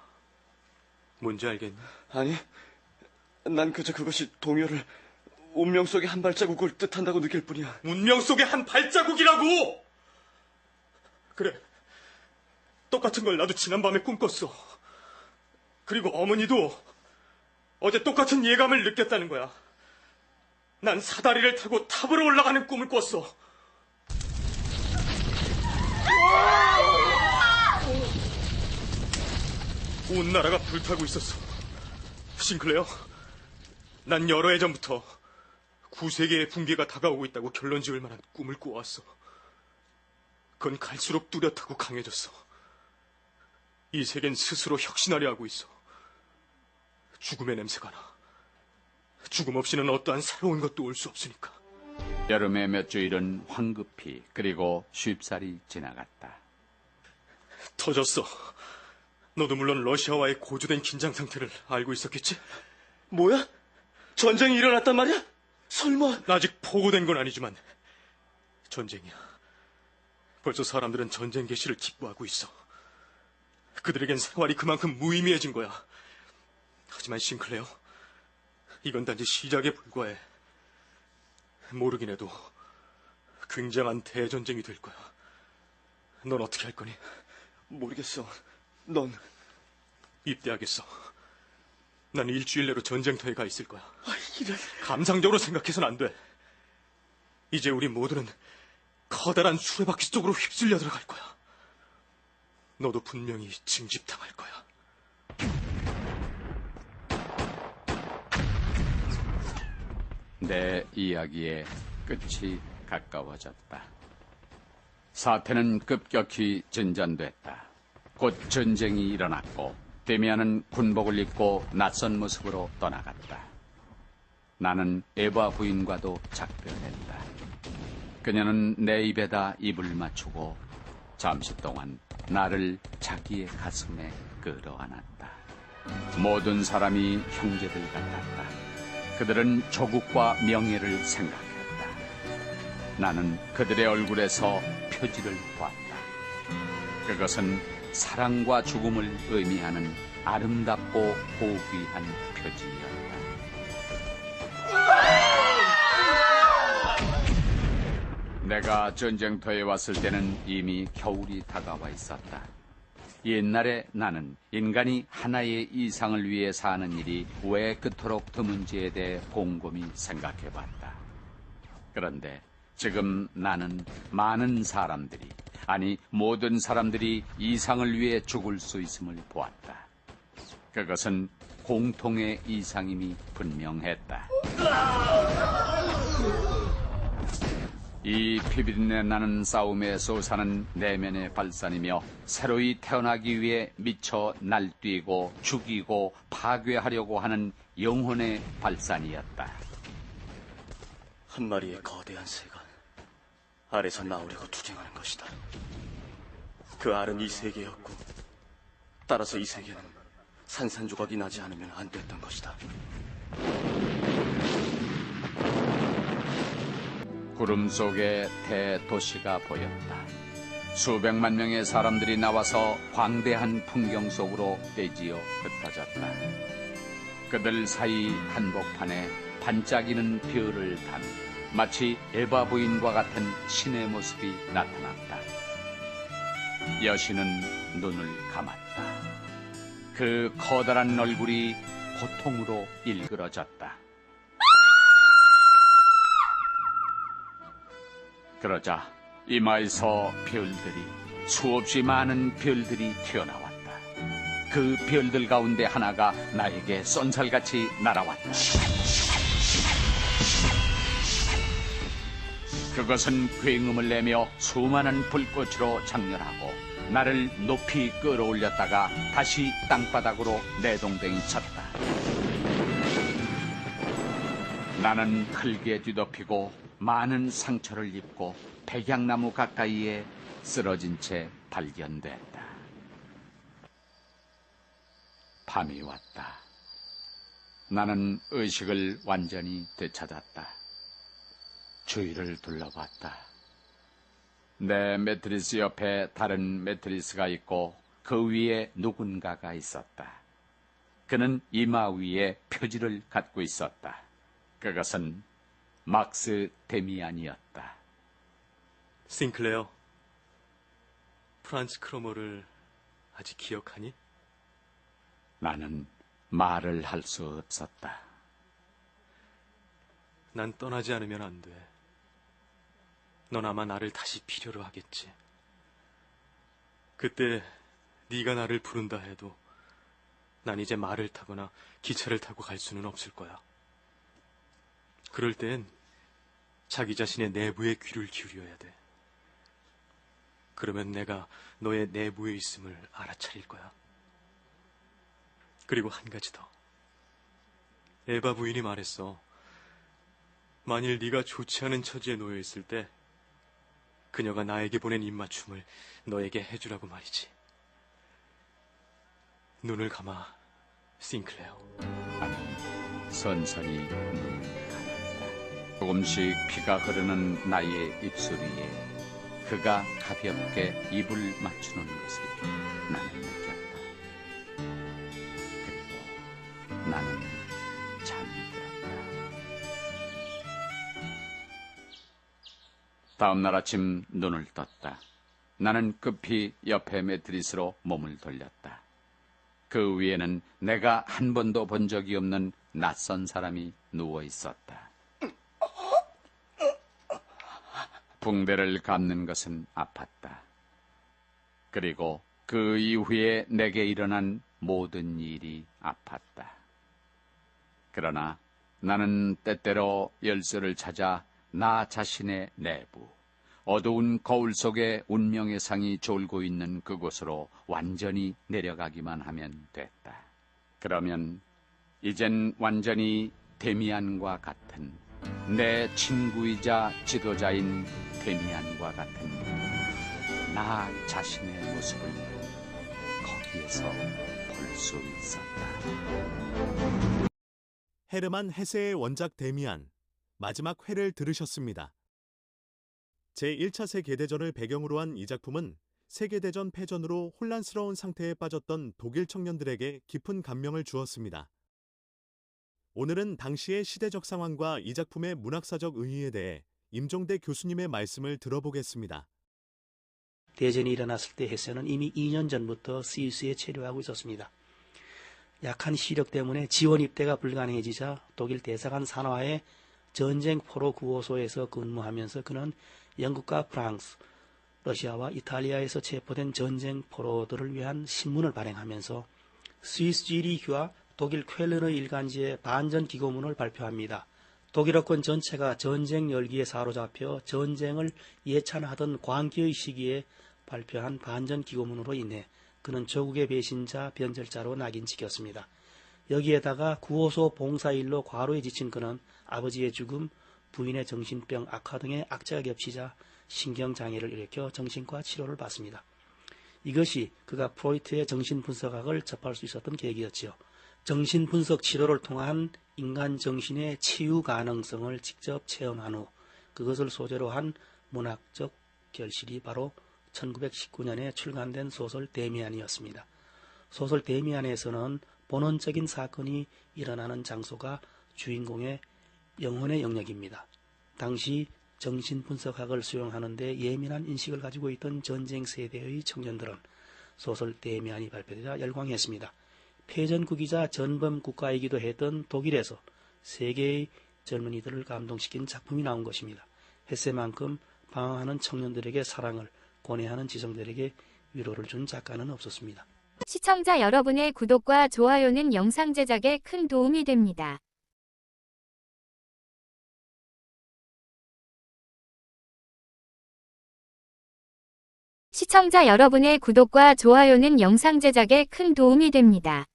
L: 뭔지 알겠니?
G: 아니, 난 그저 그것이 동요를 운명 속의 한 발자국을 뜻한다고 느낄 뿐이야.
L: 운명 속의 한 발자국이라고! 그래, 똑같은 걸 나도 지난밤에 꿈꿨어. 그리고 어머니도 어제 똑같은 예감을 느꼈다는 거야. 난 사다리를 타고 탑으로 올라가는 꿈을 꿨어. 온 나라가 불타고 있었어. 싱클레어, 난 여러 해 전부터 9세계의 붕괴가 다가오고 있다고 결론 지을 만한 꿈을 꾸어왔어. 그건 갈수록 뚜렷하고 강해졌어. 이 세계는 스스로 혁신하려 하고 있어. 죽음의 냄새가 나. 죽음 없이는 어떠한 새로운 것도 올 수 없으니까.
B: 여름의 몇 주일은 황급히 그리고 쉽사리 지나갔다.
L: 터졌어. 너도 물론 러시아와의 고조된 긴장 상태를 알고 있었겠지?
G: 뭐야? 전쟁이 일어났단 말이야? 설마...
L: 아직 보고된 건 아니지만 전쟁이야. 벌써 사람들은 전쟁 개시를 기뻐하고 있어. 그들에겐 생활이 그만큼 무의미해진 거야. 하지만 싱클레어, 이건 단지 시작에 불과해. 모르긴 해도 굉장한 대전쟁이 될 거야. 넌 어떻게 할 거니?
G: 모르겠어. 넌?
L: 입대하겠어. 난 일주일 내로 전쟁터에 가 있을 거야.
G: 이런...
L: 감상적으로 생각해서는 안 돼. 이제 우리 모두는 커다란 수레바퀴 속으로 휩쓸려 들어갈 거야. 너도 분명히 징집당할 거야.
B: 내 이야기의 끝이 가까워졌다. 사태는 급격히 진전됐다. 곧 전쟁이 일어났고 데미안은 군복을 입고 낯선 모습으로 떠나갔다. 나는 에바 부인과도 작별했다. 그녀는 내 입에다 입을 맞추고 잠시 동안 나를 자기의 가슴에 끌어안았다. 모든 사람이 형제들 같았다. 그들은 조국과 명예를 생각했다. 나는 그들의 얼굴에서 표지를 보았다. 그것은 사랑과 죽음을 의미하는 아름답고 고귀한 표지였다. 내가 전쟁터에 왔을 때는 이미 겨울이 다가와 있었다. 옛날에 나는 인간이 하나의 이상을 위해 사는 일이 왜 그토록 드문지에 대해 곰곰이 생각해봤다. 그런데 지금 나는 많은 사람들이, 아니 모든 사람들이 이상을 위해 죽을 수 있음을 보았다. 그것은 공통의 이상임이 분명했다. 이 피비린내 나는 싸움의 솟아는 내면의 발산이며 새로이 태어나기 위해 미쳐 날뛰고 죽이고 파괴하려고 하는 영혼의 발산이었다.
G: 한 마리의 거대한 새가 알에서 나오려고 투쟁하는 것이다. 그 알은 이 세계였고 따라서 이 세계는 산산조각이 나지 않으면 안 됐던 것이다.
B: 구름 속에 대도시가 보였다. 수백만 명의 사람들이 나와서 광대한 풍경 속으로 떼지어 흩어졌다. 그들 사이 한복판에 반짝이는 별을 단 마치 에바 부인과 같은 신의 모습이 나타났다. 여신은 눈을 감았다. 그 커다란 얼굴이 고통으로 일그러졌다. 그러자 이마에서 수없이 많은 별들이 튀어나왔다. 그 별들 가운데 하나가 나에게 쏜살같이 날아왔다. 그것은 굉음을 내며 수많은 불꽃으로 장렬하고 나를 높이 끌어올렸다가 다시 땅바닥으로 내동댕이 쳤다. 나는 흙에 뒤덮이고 많은 상처를 입고 백약나무 가까이에 쓰러진 채 발견됐다. 밤이 왔다. 나는 의식을 완전히 되찾았다. 주위를 둘러봤다. 내 매트리스 옆에 다른 매트리스가 있고 그 위에 누군가가 있었다. 그는 이마 위에 표지를 갖고 있었다. 그것은 막스 데미안이었다.
L: 싱클레어, 프란츠 크로머를 아직 기억하니?
B: 나는 말을 할 수 없었다.
L: 난 떠나지 않으면 안 돼. 넌 아마 나를 다시 필요로 하겠지. 그때 네가 나를 부른다 해도 난 이제 말을 타거나 기차를 타고 갈 수는 없을 거야. 그럴 땐 자기 자신의 내부에 귀를 기울여야 돼. 그러면 내가 너의 내부에 있음을 알아차릴 거야. 그리고 한 가지 더. 에바 부인이 말했어. 만일 네가 좋지 않은 처지에 놓여 있을 때 그녀가 나에게 보낸 입맞춤을 너에게 해주라고 말이지. 눈을 감아, 싱클레어.
B: 나는 선선히 눈을 감았다. 조금씩 피가 흐르는 나의 입술 위에 그가 가볍게 입을 맞추는 것을 나는 느꼈다. 그리고 나는 잠들었다. 다음 날 아침 눈을 떴다. 나는 급히 옆에 매트리스로 몸을 돌렸다. 그 위에는 내가 한 번도 본 적이 없는 낯선 사람이 누워 있었다. 붕대를 감는 것은 아팠다. 그리고 그 이후에 내게 일어난 모든 일이 아팠다. 그러나 나는 때때로 열쇠를 찾아 나 자신의 내부, 어두운 거울 속에 운명의 상이 졸고 있는 그곳으로 완전히 내려가기만 하면 됐다. 그러면 이젠 완전히 데미안과 같은, 내 친구이자 지도자인 데미안과 같은 나 자신의 모습을 거기에서 볼 수 있었다.
I: 헤르만 헤세의 원작 데미안, 마지막 회를 들으셨습니다. 제1차 세계대전을 배경으로 한 이 작품은 세계대전 패전으로 혼란스러운 상태에 빠졌던 독일 청년들에게 깊은 감명을 주었습니다. 오늘은 당시의 시대적 상황과 이 작품의 문학사적 의의에 대해 임종대 교수님의 말씀을 들어보겠습니다.
K: 대전이 일어났을 때 헤세는 이미 2년 전부터 스위스에 체류하고 있었습니다. 약한 시력 때문에 지원 입대가 불가능해지자 독일 대사관 산하의 전쟁 포로 구호소에서 근무하면서 그는 영국과 프랑스, 러시아와 이탈리아에서 체포된 전쟁 포로들을 위한 신문을 발행하면서 스위스 지리히와 독일 쾰른의 일간지에 반전 기고문을 발표합니다. 독일어권 전체가 전쟁 열기에 사로잡혀 전쟁을 예찬하던 광기의 시기에 발표한 반전 기고문으로 인해 그는 조국의 배신자 변절자로 낙인 찍혔습니다. 여기에다가 구호소 봉사일로 과로에 지친 그는 아버지의 죽음, 부인의 정신병 악화 등의 악재가 겹치자 신경장애를 일으켜 정신과 치료를 받습니다. 이것이 그가 프로이트의 정신분석학을 접할 수 있었던 계기였지요. 정신분석 치료를 통한 인간 정신의 치유 가능성을 직접 체험한 후 그것을 소재로 한 문학적 결실이 바로 1919년에 출간된 소설 데미안이었습니다. 소설 데미안에서는 본원적인 사건이 일어나는 장소가 주인공의 영혼의 영역입니다. 당시 정신분석학을 수용하는 데 예민한 인식을 가지고 있던 전쟁 세대의 청년들은 소설 데미안이 발표되자 열광했습니다. 패전국이자 전범국가이기도 했던 독일에서 세계의 젊은이들을 감동시킨 작품이 나온 것입니다. 햇새만큼 방황하는 청년들에게 사랑을 고뇌하는 지성들에게 위로를 준 작가는 없었습니다.
A: 시청자 여러분의 구독과 좋아요는 영상 제작에 큰 도움이 됩니다. 시청자 여러분의 구독과 좋아요는 영상 제작에 큰 도움이 됩니다.